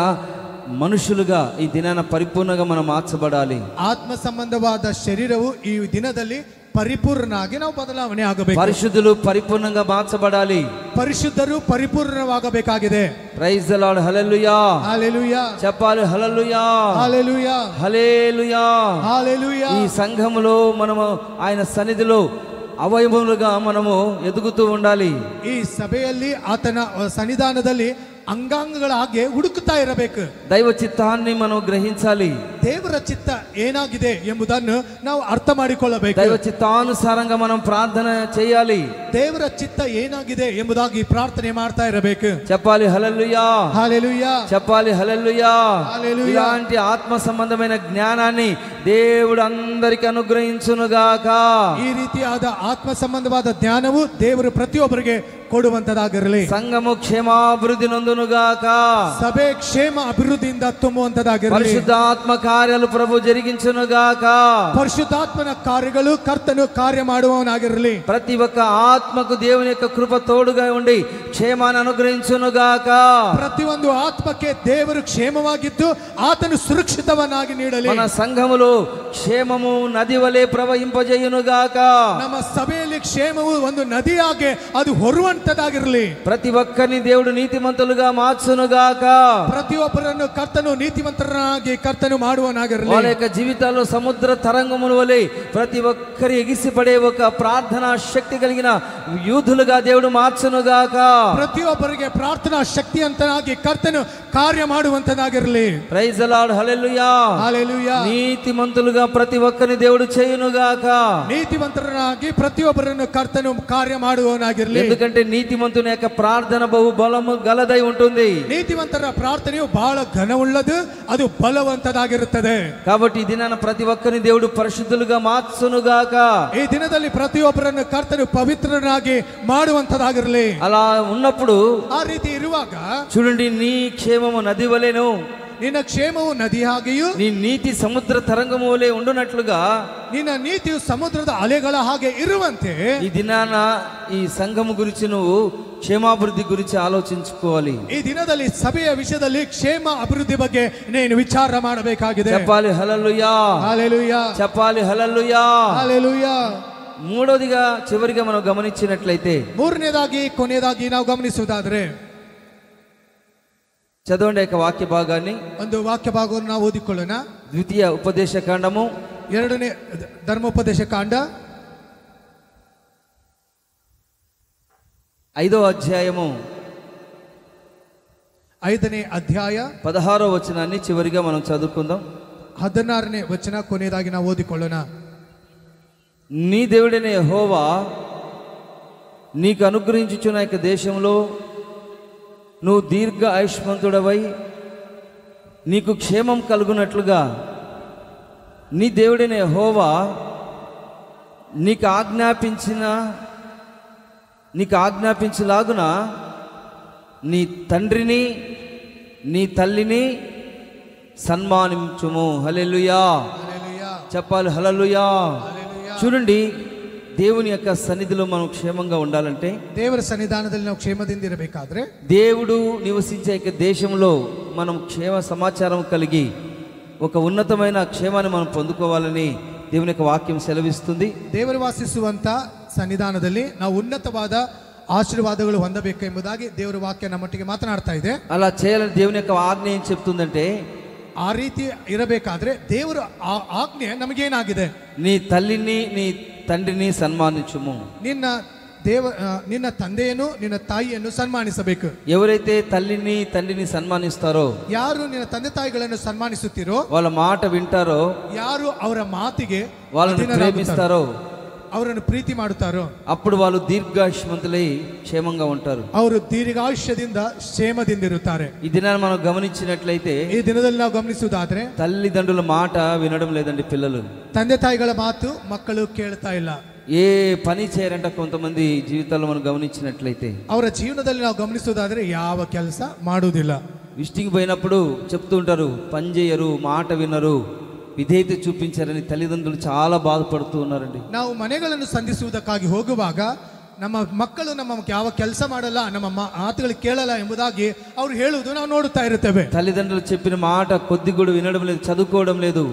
మనుషులుగా ఈ దినాన పరిపూర్ణంగా మనం మార్చబడాలి. ಆತ್ಮ ಸಂಬಂಧವಾದ ಶರೀರವು ಈ ದಿನದಲ್ಲಿ ಪರಿಪೂರ್ಣನಾಗಿ ನಾವು ಬದಲಾವಣೆ ಆಗಬೇಕು. పరిశుద్ధులు పరిపూర్ణంగా మార్చబడాలి. ಪರಿಶುದ್ಧರು ಪರಿಪೂರ್ಣವಾಗಬೇಕಾಗಿದೆ. Praise the Lord. Hallelujah. Hallelujah. చెప్పాలి హల్లెలూయా. హల్లెలూయా. హల్లెలూయా. హల్లెలూయా. ఈ సంఘములో మనము ఆయన సన్నిధిలో అవయవములుగా మనము ఎదుగుతూ ఉండాలి. ಈ ಸಭೆಯಲ್ಲಿ ಆತನ ಸನ್ನಿಧಾನದಲ್ಲಿ ಅಂಗಾಂಗಗಳ ಹಾಗೆ ಹುಡುಕುತ್ತಾ ಇರಬೇಕು. దైవ చిత్తాన్ని మనం గ్రహించాలి. ದೇವರ ಚಿತ್ತ ಏನಾಗಿದೆ ಎಂಬುದನ್ನು ನಾವು ಅರ್ಥ ಮಾಡಿಕೊಳ್ಳಬೇಕು. దైవ చిత్తానుసారంగా మనం ప్రార్థన చేయాలి. ದೇವರ ಚಿತ್ತ ಏನಾಗಿದೆ ಎಂಬುದಾಗಿ ಪ್ರಾರ್ಥನೆ ಮಾಡ್ತಾ ಇರಬೇಕು. చెప్పాలి హల్లెలూయా. హల్లెలూయా. చెప్పాలి హల్లెలూయా. హల్లెలూయా. ఇలాంటి ఆత్మ సంబంధమైన జ్ఞానాన్ని దేవుడు అందరికి అనుగ్రహించునుగాక. ಈ ರೀತಿಯಾದ ಆತ್ಮ ಸಂಬಂಧವಾದ ಜ್ಞಾನವು ದೇವರು ಪ್ರತಿಯೊಬ್ಬರಿಗೆ ಕೊಡುವಂತದಾಗಿರಲಿ. సంఘము క్షేమాభివృద్ధి నొందునుగాక. ಸಭೆ ಕ್ಷೇಮ ಅಭಿವೃದ್ಧಿಯಿಂದ ತುಂಬುವಂತದಾಗಿರಲಿ. పరిశుద్ధాత్మ కార్యాలు ప్రభు జరిగించునుగాక. ಪರಿಶುದ್ಧಾತ್ಮನ ಕಾರ್ಯಗಳು ಕರ್ತನು ಕಾರ್ಯ ಮಾಡುವವನಾಗಿರಲಿ. ప్రతి ఒక్క ఆత్మకు దేవుని యొక్క కృప తోడుగా ఉండి క్షేమాన్ని అనుగ్రహించునుగాక. ಪ್ರತಿಯೊಂದು ಆತ್ಮಕ್ಕೆ ದೇವರು ಕ್ಷೇಮವಾಗಿದ್ದು ಆತನು ಸುರಕ್ಷಿತವನ್ನಾಗಿ ನೀಡಲಿ. మన సంఘములో క్షేమము నది వలె ప్రవహింపజేయునుగాక. ನಮ್ಮ ಸಭೆಯಲ್ಲಿ ಕ್ಷೇಮವು ಒಂದು ನದಿಯಾಗಿ ಅದು ಹೊರುವಂತದಾಗಿರಲಿ. ప్రతి ఒక్కరిని దేవుడు నీతిమంతులుగా మార్చునుగాక. ಪ್ರತಿಯೊಬ್ಬರನ್ನು ಕರ್ತನು ನೀತಿವಂತರನ್ನಾಗಿ ಕರ್ತನು ಮಾಡುವನಾಗಿರಲಿ. వాళ్ళ యొక్క జీవితాల్లో సముద్ర తరంగముల వలె ప్రతి ఒక్కరి ఎగిసిపడే ఒక ప్రార్థనా శక్తి కలిగిన యూదులుగా దేవుడు మార్చునుగాక. ಪ್ರತಿಯೊಬ್ಬರಿಗೆ ಪ್ರಾರ್ಥನಾ ಶಕ್ತಿಯಂತನಾಗಿ ಕರ್ತನು ಕಾರ್ಯ ಮಾಡುವಂತದಾಗಿರಲಿ. Praise the Lord. Hallelujah. Hallelujah. నీతిమంతులుగా ప్రతి ఒక్కరిని దేవుడు చేయునుగాక. నీతివంతరನಾಗಿ ಪ್ರತಿಯೊಬ್ಬರನ್ನು ಕರ್ತನು ಕಾರ್ಯ ಮಾಡುವವನಾಗಿರಲಿ. ఎందుకంటే నీతిమంతుని యొక్క ప్రార్థన బహు బలము గలదై ఉంటుంది. ನೀತಿವಂತರ ಪ್ರಾರ್ಥನೆಯು ಬಹಳ ಘನವುಳ್ಳದು, ಅದು ಬಲವಂತದಾಗಿರುತ್ತದೆ. కాబట్టి ఈ దినాన ప్రతి ఒక్కరిని దేవుడు పరిశుద్ధులుగా మార్చునుగాక. ಈ ದಿನದಲ್ಲಿ ಪ್ರತಿಯೊಬ್ಬರನ್ನು ಕರ್ತನು ಪವಿತ್ರನಾಗಿ ಮಾಡುವಂತದಾಗಿರಲಿ. అలా ఉన్నప్పుడు ಆ ರೀತಿ ಇರುವಾಗ చూడండి, నీ క్షేమము నది వలెను, ನಿನ್ನ ಕ್ಷೇಮವು ನದಿ ಹಾಗೆಯೂ నీ నీతి సముద్ర తరంగము వలె ఉండునట్లుగా ನಿನ್ನ ನೀತಿಯು ಸಮುದ್ರದ ಅಲೆಗಳ ಹಾಗೆ ಇರುವಂತೆ ఈ దినాన ఈ సంఘము గురించి నువ్వు క్షేమాభివృద్ధి గురించి ఆలోచించుకోవాలి. ಈ ದಿನದಲ್ಲಿ ಸಭೆಯ ವಿಷಯದಲ್ಲಿ ಕ್ಷೇಮ ಅಭಿವೃದ್ಧಿ ಬಗ್ಗೆ ನೀನು ವಿಚಾರ ಮಾಡಬೇಕಾಗಿದೆ. చెప్పాలి హల్లెలూయా. హల్లెలూయా. చెప్పాలి హల్లెలూయా. హల్లెలూయా. మూడోదిగా చివరిగా మనం గమనించినట్లయితే, ಮೂರನೇದಾಗಿ ಕೊನೆಯದಾಗಿ ನಾವು ಗಮನಿಸುವುದಾದ್ರೆ చదవండి యొక్క వాక్య భాగాన్ని. ಒಂದು ವಾಕ್ಯ ಭಾಗವನ್ನು ನಾವು ಓದಿಕೊಳ್ಳೋಣ. ద్వితీయ ఉపదేశ కాండము 2ನೇ ಧರ್ಮೋಪದೇಶ ಕಾಂಡ 5వ అధ్యాయము 5ನೇ ಅಧ್ಯಾಯ 16వ వచనాన్ని చివరిగా మనం చదువుకుందాం. 16ನೇ ವಚನ ಕೊನೆಯದಾಗಿ ನಾವು ಓದಿಕೊಳ್ಳೋಣ. నీ దేవుడైన యెహోవా నీకు అనుగ్రహించుచున్న యొక్క దేశంలో నువ్వు దీర్ఘ ఆయుష్మంతుడవై నీకు క్షేమం కలుగునట్లుగా నీ దేవుడైన యెహోవా నీకు ఆజ్ఞాపించలాగున నీ తండ్రిని నీ తల్లిని సన్మానించుము. హల్లెలూయా. చెప్పాలి హల్లెలూయా. చూడండి, దేవుని యొక్క సన్నిధిలో మనం క్షేమంగా ఉండాలంటే, ದೇವರ ಸನ್ನಿಧಾನದಲ್ಲಿ ನಾವು ಕ್ಷೇಮದಿಂದ ಇರಬೇಕಾದ್ರೆ, దేవుడు నివసించే యొక్క దేశంలో మనం క్షేమ సమాచారం కలిగి ఒక ఉన్నతమైన క్షేమాన్ని మనం పొందుకోవాలని దేవుని యొక్క వాక్యం సెలవిస్తుంది. ದೇವರು ವಾಸಿಸುವಂತ ಸನ್ನಿಧಾನದಲ್ಲಿ ನಾವು ಉನ್ನತವಾದ ಆಶೀರ್ವಾದಗಳು ಹೊಂದಬೇಕು ಎಂಬುದಾಗಿ ದೇವರ ವಾಕ್ಯ ನಮ್ಮೊಟ್ಟಿಗೆ ಮಾತನಾಡ್ತಾ ಇದೆ. అలా చేయాలని దేవుని యొక్క ఆజ్ఞ ఏం చెప్తుందంటే, ಆ ರೀತಿ ಇರಬೇಕಾದ್ರೆ ದೇವರ ಆಜ್ಞೆ ನಮಗೇನಾಗಿದೆ? నీ తల్లిని నీ తండ్రిని సన్మానించుము. నిన్న ತಂದೆಯನ್ನು ನಿನ್ನ ತಾಯಿಯನ್ನು ಸನ್ಮಾನಿಸಬೇಕು. ఎవరైతే తల్లిని తండ్రిని సన్మానిస్తారో, ಯಾರು ನಿನ್ನ ತಂದೆ ತಾಯಿಗಳನ್ನು ಸನ್ಮಾನಿಸುತ್ತೀರೋ, వాళ్ళ మాట వింటారో, ಯಾರು ಅವರ ಮಾತಿಗೆ వాళ్ళని ప్రేమిస్తారో, ಅವರನ್ನು ಪ್ರೀತಿ ಮಾಡುತ್ತಾರೋ, అప్పుడు వాళ్ళు దీర్ఘాయుష్మంతులై క్షేమంగా ఉంటారు. ಅವರು ದೀರ್ಘಾಯುಷ್ಯದಿಂದ ಕ್ಷೇಮದಿಂದಿರುತ್ತಾರೆ. ఈ దినాన్ని మనం గమనించినట్లయితే, ಈ ದಿನದಲ್ಲಿ ನಾವು ಗಮನಿಸುವುದಾದ್ರೆ తల్లిదండ్రుల మాట వినడం లేదండి పిల్లలు. ತಂದೆ ತಾಯಿಗಳ ಮಾತು ಮಕ್ಕಳು ಕೇಳ್ತಾ ಇಲ್ಲ. ఏ పని చేయరంట కొంతమంది జీవితాల్లో మనం గమనించినట్లయితే. ಅವರ ಜೀವನದಲ್ಲಿ ನಾವು ಗಮನಿಸುವುದಾದ್ರೆ ಯಾವ ಕೆಲಸ ಮಾಡುವುದಿಲ್ಲ. విజిటింగ్ పోయినప్పుడు చెప్తూ ఉంటారు, పని చేయరు, మాట వినరు, విధేయత చూపించారని తల్లిదండ్రులు చాలా బాధపడుతూ ఉన్నారండి. ನಾವು ಮನೆಗಳನ್ನು ಸಂಧಿಸುವುದಕ್ಕಾಗಿ ಹೋಗುವಾಗ ನಮ್ಮ ಮಕ್ಕಳು ನಮ್ಮ ಯಾವ ಕೆಲಸ ಮಾಡಲ್ಲ, ನಮ್ಮ ಮಾತುಗಳು ಕೇಳಲ್ಲ ಎಂಬುದಾಗಿ ಅವರು ಹೇಳುವುದು ನಾವು ನೋಡುತ್ತಾ ಇರುತ್ತೇವೆ. తల్లిదండ్రులు చెప్పిన మాట కొద్ది కూడా వినడం లేదు, చదువుకోవడం లేదు,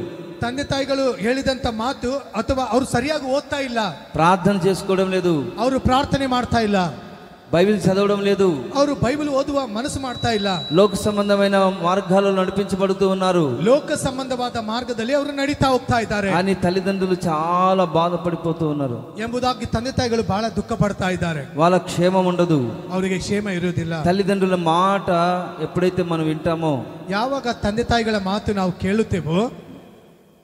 ತಂದೆ ತಾಯಿಗಳು ಹೇಳಿದಂತ ಮಾತು ಅಥವಾ ಅವರು ಸರಿಯಾಗಿ ಓದ್ತಾ ಇಲ್ಲ, ప్రార్థన చేసుకోవడం లేదు, ಅವರು ಪ್ರಾರ್ಥನೆ ಮಾಡ್ತಾ ಇಲ್ಲ, బైబిల్ చదవడం లేదు, ಅವರು ಬೈಬಲ್ ಓದುವ ಮನಸ್ಸು ಮಾಡ್ತಾ ಇಲ್ಲ, లోక సంబంధమైన మార్గాల్లో నడిపించబడుతూ ఉన్నారు, ಲೋಕ ಸಂಬಂಧವಾದ ಮಾರ್ಗದಲ್ಲಿ ಅವರು ನಡೀತಾ ಹೋಗ್ತಾ ಇದ್ದಾರೆ అని తల్లిదండ్రులు చాలా బాధపడిపోతూ ఉన్నారు. ಎಂಬುದಾಗಿ ತಂದೆ ತಾಯಿಗಳು ಬಹಳ ದುಃಖ ಪಡ್ತಾ ಇದ್ದಾರೆ. వాళ్ళ క్షేమం ఉండదు, ಅವರಿಗೆ ಕ್ಷೇಮ ಇರುವುದಿಲ್ಲ. తల్లిదండ్రుల మాట ఎప్పుడైతే మనం వింటామో, ಯಾವಾಗ ತಂದೆ ತಾಯಿಗಳ ಮಾತು ನಾವು ಕೇಳುತ್ತೇವೋ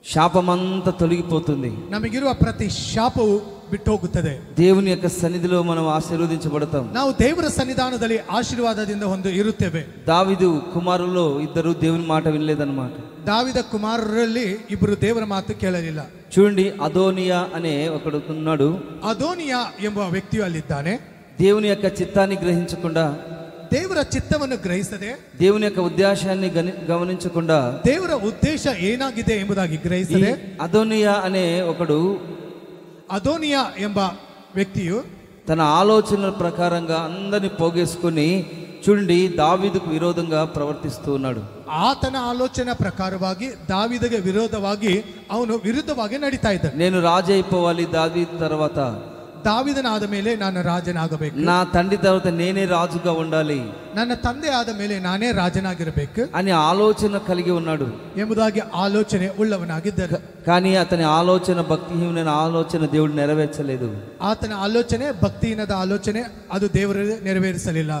శాపమంతా తొలగిపోతుంది, ನಮಗಿರುವ ಪ್ರತಿ ಶಾಪವು ಬಿಟ್ಟು ಹೋಗುತ್ತದೆ. దేవుని యొక్క సన్నిధిలో మనం ఆశీర్వదించబడతాం. ನಾವು ದೇವರ ಸನ್ನಿಧಾನದಲ್ಲಿ ಆಶೀರ್ವಾದದಿಂದ ಒಂದು ಇರುತ್ತೇವೆ. దావీదు కుమారుల్లో ఇద్దరు దేవుని మాట వినలేదన్నమాట. ದಾವಿದ ಕುಮಾರರಲ್ಲಿ ಇಬ್ಬರು ದೇವರ ಮಾತು ಕೇಳಲಿಲ್ಲ. చూడండి, అదోనియా అనే ఒకడు ఉన్నాడు. ಅದೋನಿಯಾ ಎಂಬ ವ್ಯಕ್ತಿಯು ಅಲ್ಲಿದ್ದಾನೆ. దేవుని యొక్క చిత్తాన్ని గ్రహించకుండా, ದೇವರ ಚಿತ್ತವನ್ನು ಗ್ರಹಿಸದೆ, దేవుని యొక్క ఉద్దేశాన్ని గమనించకుండా, ದೇವರ ಉದ್ದೇಶ ಏನಾಗಿದೆ ಎಂಬುದಾಗಿ ಗ್ರಹಿಸದೆ, అదోనియా అనే ఒకడు, ಅದೋನಿಯಾ ಎಂಬ ವ್ಯಕ್ತಿಯು తన ఆలోచనల ప్రకారంగా అందరిని పోగేసుకుని, చూడండి, దావీదుకు విరోధంగా ప్రవర్తిస్తూ ఉన్నాడు. ಆತನ ಆಲೋಚನಾ ಪ್ರಕಾರವಾಗಿ ದಾವಿದಗೆ ವಿರೋಧವಾಗಿ ಅವನು ವಿರುದ್ಧವಾಗಿ ನಡೀತಾ ಇದ್ದಾನೆ. నేను రాజు అయిపోవాలి, దావీదు తర్వాత ದಾವಿದನಾದ ಮೇಲೆ ನಾನು ರಾಜನಾಗಬೇಕು, నా తండ్రి తర్వాత నేనే రాజుగా ఉండాలి, ನನ್ನ ತಂದೆ ಆದ ಮೇಲೆ ನಾನೇ ರಾಜನಾಗಿರಬೇಕು అని ఆలోచన కలిగి ఉన్నాడు ಎಂಬುದಾಗಿ ಆಲೋಚನೆ ಉಳ್ಳವನಾಗಿದ್ದರು. కానీ అతని ఆలోచన భక్తిహీనమైన ఆలోచన దేవుడు నెరవేర్చలేదు. ಆತನ ಆಲೋಚನೆ ಭಕ್ತಿಹೀನದ ಆಲೋಚನೆ ಅದು ದೇವರು ನೆರವೇರಿಸಲಿಲ್ಲ.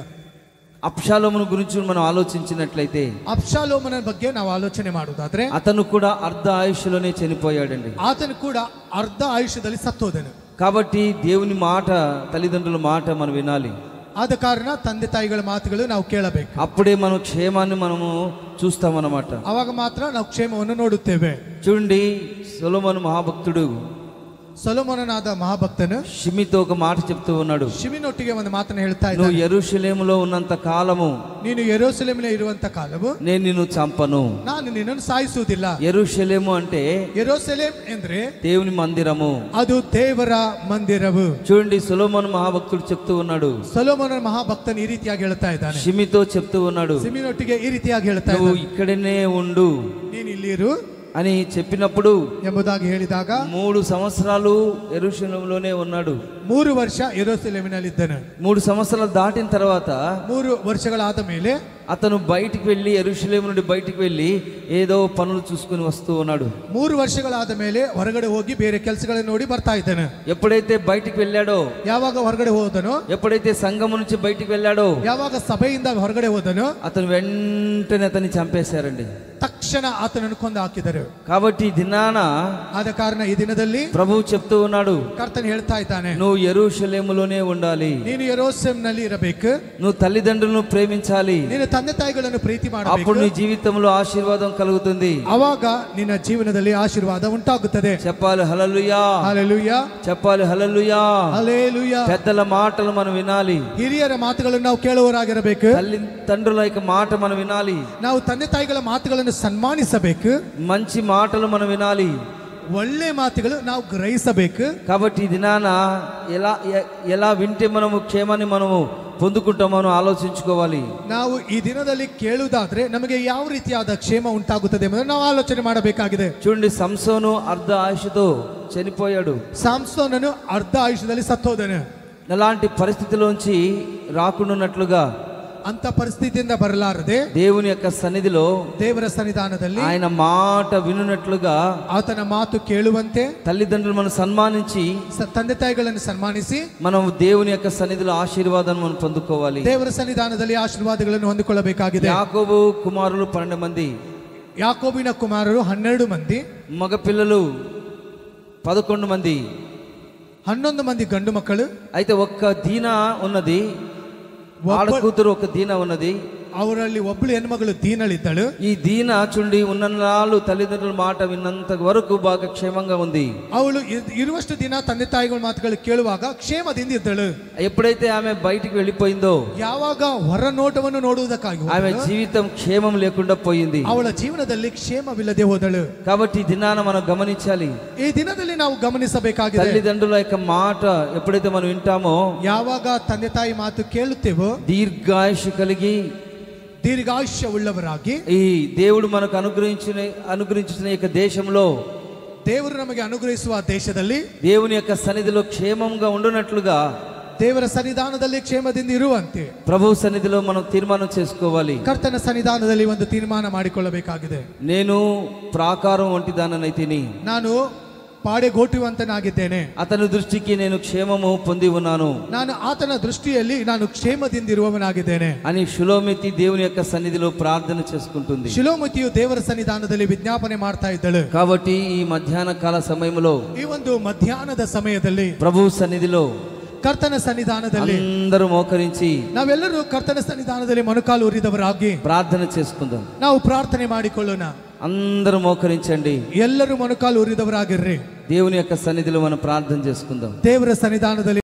అబ్షాలోమును గురించి మనం ఆలోచించినట్లయితే, ಅಬ್ಷಾಲೋಮನ ಬಗ್ಗೆ ನಾವು ಆಲೋಚನೆ ಮಾಡುವುದಾದ್ರೆ అతను కూడా అర్ధ ఆయుష్లోనే చనిపోయాడండి. ಆತನು ಕೂಡ ಅರ್ಧ ಆಯುಷ್ಯದಲ್ಲಿ ಸತ್ತೋದನು. కాబట్టి దేవుని మాట, తల్లిదండ్రుల మాట మనం వినాలి. ಆದ ಕಾರಣ ತಂದೆ ತಾಯಿಗಳ ಮಾತುಗಳು ನಾವು ಕೇಳಬೇಕು. అప్పుడే మనం క్షేమాన్ని మనము చూస్తామన్నమాట. ಅವಾಗ ಮಾತ್ರ ನಾವು ಕ್ಷೇಮವನ್ನು ನೋಡುತ್ತೇವೆ. చూడండి, సొలొమోను మహాభక్తుడు ಸೊಲೊಮೋನನಾದ ಮಹಾಭಕ್ತನು షిమితో ఒక మాట చెప్తూ ఉన్నాడు. ಶಿಮಿನೊಟ್ಟಿಗೆ ಒಂದು ಮಾತನ್ನು ಹೇಳ್ತಾ నువ్వు ಇದ್ದಾನೆ. యెరూషలేములో ఉన్నంత ಕಾಲము ನೀನು ಯೆರೂಸಲೇಮಿನಲ್ಲಿ ಇರುವಂತ ಕಾಲವು నేను నిన్ను చంపను. ನಾನು ನಿನ್ನನ್ನು ಸಾಯಿಸುವುದಿಲ್ಲ. యెరూషలేము అంటే ಯೆರೂಸಲೇಮ್ ಎಂದ್ರೆ దేవుని మందిరము. ಅದು ದೇವರ ಮಂದಿರವು. చూడండి, సొలొమోను మహాభక్తుడు చెప్తూ ఉన్నాడు, ಸೊಲೊಮೋನ ಮಹಾಭಕ್ತನು ಈ ರೀತಿಯಾಗಿ ಹೇಳ್ತಾ ಇದ್ದಾನೆ. షిమితో చెప్తూ ఉన్నాడు, ಶಿಮಿನೊಟ್ಟಿಗೆ ಈ ರೀತಿಯಾಗಿ ಹೇಳ್ತಾ నువ్వు ಇದ್ದಾನೆ, ఇక్కడనే ఉండు ನೀನು ಇಲ್ಲಿ ಇರು అని చెప్పినప్పుడు ಎಂಬುದಾಗಿ ಹೇಳಿದಾಗ 3 సంవత్సరాలు యెరూషలేములోనే ఉన్నాడు. 3 ವರ್ಷ ಯೆರೂಸಲೇಮಿನಲ್ಲಿದ್ದನು. 3 సంవత్సరాలు దాటిన తర్వాత 3 ವರ್ಷಗಳಾದ ಮೇಲೆ అతను బయటికి వెళ్ళి, యెరూషలేము నుండి బయటికి వెళ్ళి ఏదో పనులు చూసుకుని వస్తూ ఉన్నాడు. 3 ವರ್ಷಗಳಾದ ಮೇಲೆ ಹೊರಗಡೆ ಹೋಗಿ ಬೇರೆ ಕೆಲಸಗಳನ್ನು ನೋಡಿ ಬರ್ತಾ ಇದ್ದಾನೆ. ఎప్పుడైతే బయటికి వెళ్ళాడో, ಯಾವಾಗ ಹೊರಗಡೆ ಹೋದನೋ, ఎప్పుడైతే సంఘం నుంచి బయటికి వెళ్ళాడో, ಯಾವಾಗ ಸಭೆಯಿಂದ ಹೊರಗಡೆ ಹೋದನೋ, అతను వెంటనే అతన్ని చంపేశారండి. ತಕ್ಷಣ ಆತನನ್ನು ಕೊಂದು ಹಾಕಿದರು. కాబట్టి దినాన ಆದ ಕಾರಣ ಈ ದಿನದಲ್ಲಿ ప్రభువు చెప్తూ ఉన్నాడు, ಕರ್ತನು ಹೇಳ್ತಾ ಇದ್ದಾನೆ, నువ్వు యెరూషలేములోనే ఉండాలి, ನೀನು ಯೆರೂಸಲೇಮಿನಲ್ಲಿ ಇರಬೇಕು, నువ్వు తల్లిదండ్రులను ప్రేమించాలి, ನೀನು ತಂದೆ ತಾಯಿಗಳನ್ನು ಪ್ರೀತಿ ಮಾಡಬೇಕು, అప్పుడు నీ జీవితంలో ఆశీర్వాదం కలుగుతుంది. ಅವಾಗ ನಿನ್ನ ಜೀವನದಲ್ಲಿ ಆಶೀರ್ವಾದ ಉಂಟಾಗುತ್ತದೆ. చెప్పాలి హల్లెలూయా, ಹಲ್ಲೆಲೂಯಾ, చెప్పాలి హల్లెలూయా. ಹಲ್ಲೆಲೂಯಾ. పెద్దల మాటలు మనం వినాలి, ಹಿರಿಯರ ಮಾತುಗಳನ್ನು ನಾವು ಕೇಳುವವರಾಗಿರಬೇಕು. తండ్రుల యొక్క మాట మనం వినాలి, ನಾವು ತಂದೆ ತಾಯಿಗಳ ಮಾತುಗಳನ್ನು ಸನ್ಮಾನಿಸಬೇಕು. మంచి మాటలు మనం వినాలి, ಒಳ್ಳೆ ಮಾತುಗಳು ನಾವು ಗ್ರಹಿಸಬೇಕು. కాబట్టి ఈ దినాన ఎలా వింటే మనము క్షేమాన్ని మనము పొందుకుంటామో మనం ఆలోచించుకోవాలి. ನಾವು ಈ ದಿನದಲ್ಲಿ ಕೇಳುವುದಾದ್ರೆ ನಮಗೆ ಯಾವ ರೀತಿಯಾದ ಕ್ಷೇಮ ಉಂಟಾಗುತ್ತದೆ ಎಂಬುದನ್ನು ನಾವು ಆಲೋಚನೆ ಮಾಡಬೇಕಾಗಿದೆ. చూడండి, సంసోను అర్ధ ఆయుషతో చనిపోయాడు. ಸಾಮ್ಸೋನನು ಅರ್ಧ ಆಯುಷ್ಯದಲ್ಲಿ ಸತ್ತೋದನು. అలాంటి పరిస్థితిలోంచి రాకుండాన్నట్లుగా ಅಂತ ಪರಿಸ್ಥಿತಿಯಿಂದ ಬರಲಾರದೆ దేవుని యొక్క సన్నిధిలో ದೇವರ ಸನ್ನಿಧಾನದಲ್ಲಿ ఆయన మాట వినునట్లుగా ಆತನ ಮಾತು ಕೇಳುವಂತೆ తల్లిదండ్రులు మనం సన్మానించి ತಂದೆ ತಾಯಿಗಳನ್ನು ಸನ್ಮಾನಿಸಿ మనం దేవుని యొక్క సన్నిధిలో ఆశీర్వాదాన్ని మనం పొందుకోవాలి. ದೇವರ ಸನ್ನಿಧಾನದಲ್ಲಿ ಆಶೀರ್ವಾದಗಳನ್ನು ಹೊಂದಿಕೊಳ್ಳಬೇಕಾಗಿದೆ. యాకోబు కుమారులు 12 మంది, ಯಾಕೋಬಿನ ಕುಮಾರರು 12 ಮಂದಿ, మగ పిల్లలు 11 మంది, 11 మంది గండు మಕ್ಕಳು. అయితే ఒక్క దీనా ఉన్నది, ఆడ కూతురు ఒక దీనా ఉన్నది. ಅವರಲ್ಲಿ ಒಬ್ಬಳು ಹೆಣ್ಮಗಳು ದೀನಳಿದ್ದಳು. ఈ దీన చుండి ఉన్ననాళ్ళు తల్లిదండ్రుల మాట విన్నంత వరకు బాగా క్షేమంగా ఉంది. ಅವಳು ಇರುವಷ್ಟು ದಿನ ತಂದೆ ತಾಯಿಗಳ ಮಾತುಗಳು ಕೇಳುವಾಗ ಕ್ಷೇಮದಿಂದ ಇದ್ದಳು. ఎప్పుడైతే ఆమె బయటికి వెళ్ళిపోయిందో, ಯಾವಾಗ ಹೊರ ನೋಟವನ್ನು ನೋಡುವುದಕ್ಕಾಗಿ ఆమె జీవితం క్షేమం లేకుండా పోయింది. ಅವಳ ಜೀವನದಲ್ಲಿ ಕ್ಷೇಮವಿಲ್ಲದೆ ಹೋದಳು. కాబట్టి ఈ దినాన మనం గమనించాలి, ಈ ದಿನದಲ್ಲಿ ನಾವು ಗಮನಿಸಬೇಕಾಗಿದೆ. తల్లిదండ్రుల యొక్క మాట ఎప్పుడైతే మనం వింటామో, ಯಾವಾಗ ತಂದೆ ತಾಯಿ ಮಾತು ಕೇಳುತ್ತೇವೋ దీర్ఘాయుషు కలిగి దీర్ఘాయుಷ್ಯವುಳ್ಳವರಾಗಿ ఈ దేవుడు మనకు అనుగ్రహించిన యొక్క దేశంలో, ದೇವರು ನಮಗೆ ಅನುಗ್ರಹಿಸುವ ದೇಶದಲ್ಲಿ దేవుని యొక్క సన్నిధిలో క్షేమంగా ఉండునట్లుగా ದೇವರ ಸನ್ನಿಧಾನದಲ್ಲಿ ಕ್ಷೇಮದಿಂದ ಇರುವಂತೆ ప్రభు సన్నిధిలో మనం తీర్మానం చేసుకోవాలి. ಕರ್ತನ ಸನ್ನಿಧಾನದಲ್ಲಿ ಒಂದು ತೀರ್ಮಾನ ಮಾಡಿಕೊಳ್ಳಬೇಕಾಗಿದೆ. నేను ప్రాకారం వంటి దాననైతిని, ನಾನು ಪಾಡೆಗೋಟುವಂತನಾಗಿದ್ದೇನೆ. అతని దృష్టికి నేను క్షేమము పొంది ఉన్నాను, ನಾನು ಆತನ ದೃಷ್ಟಿಯಲ್ಲಿ ನಾನು ಕ್ಷೇಮದಿಂದಿರುವವನಾಗಿದ್ದೇನೆ అని షులోమితి దేవుని యొక్క సన్నిధిలో ప్రార్థన చేసుకుంటుంది. ಶಿಲೋಮತಿಯು ದೇವರ ಸನ್ನಿಧಾನದಲ್ಲಿ ವಿಜ್ಞಾಪನೆ ಮಾಡ್ತಾ ಇದ್ದಳು. కాబట్టి ఈ మధ్యాహ్న కాల సమయంలో ಈ ಒಂದು ಮಧ್ಯಾಹ್ನದ ಸಮಯದಲ್ಲಿ ప్రభు సన్నిధిలో ಕರ್ತನ ಸನ್ನಿಧಾನದಲ್ಲಿ అందరూ మోకరించి ನಾವೆಲ್ಲರೂ ಕರ್ತನ ಸನ್ನಿಧಾನದಲ್ಲಿ ಮೊಣಕಾಲು ಉರಿದವರಾಗಿ ప్రార్థన చేసుకుందాం. ನಾವು ಪ್ರಾರ್ಥನೆ ಮಾಡಿಕೊಳ್ಳೋಣ. అందరూ మోకరించండి, ಎಲ್ಲರೂ ಮೊಣಕಾಲು ಉರಿದವರಾಗಿರ್ರಿ. దేవుని యొక్క సన్నిధిలో మనం ప్రార్థన చేసుకుందాం. ದೇವರ ಸನ್ನಿಧಾನದಲ್ಲಿ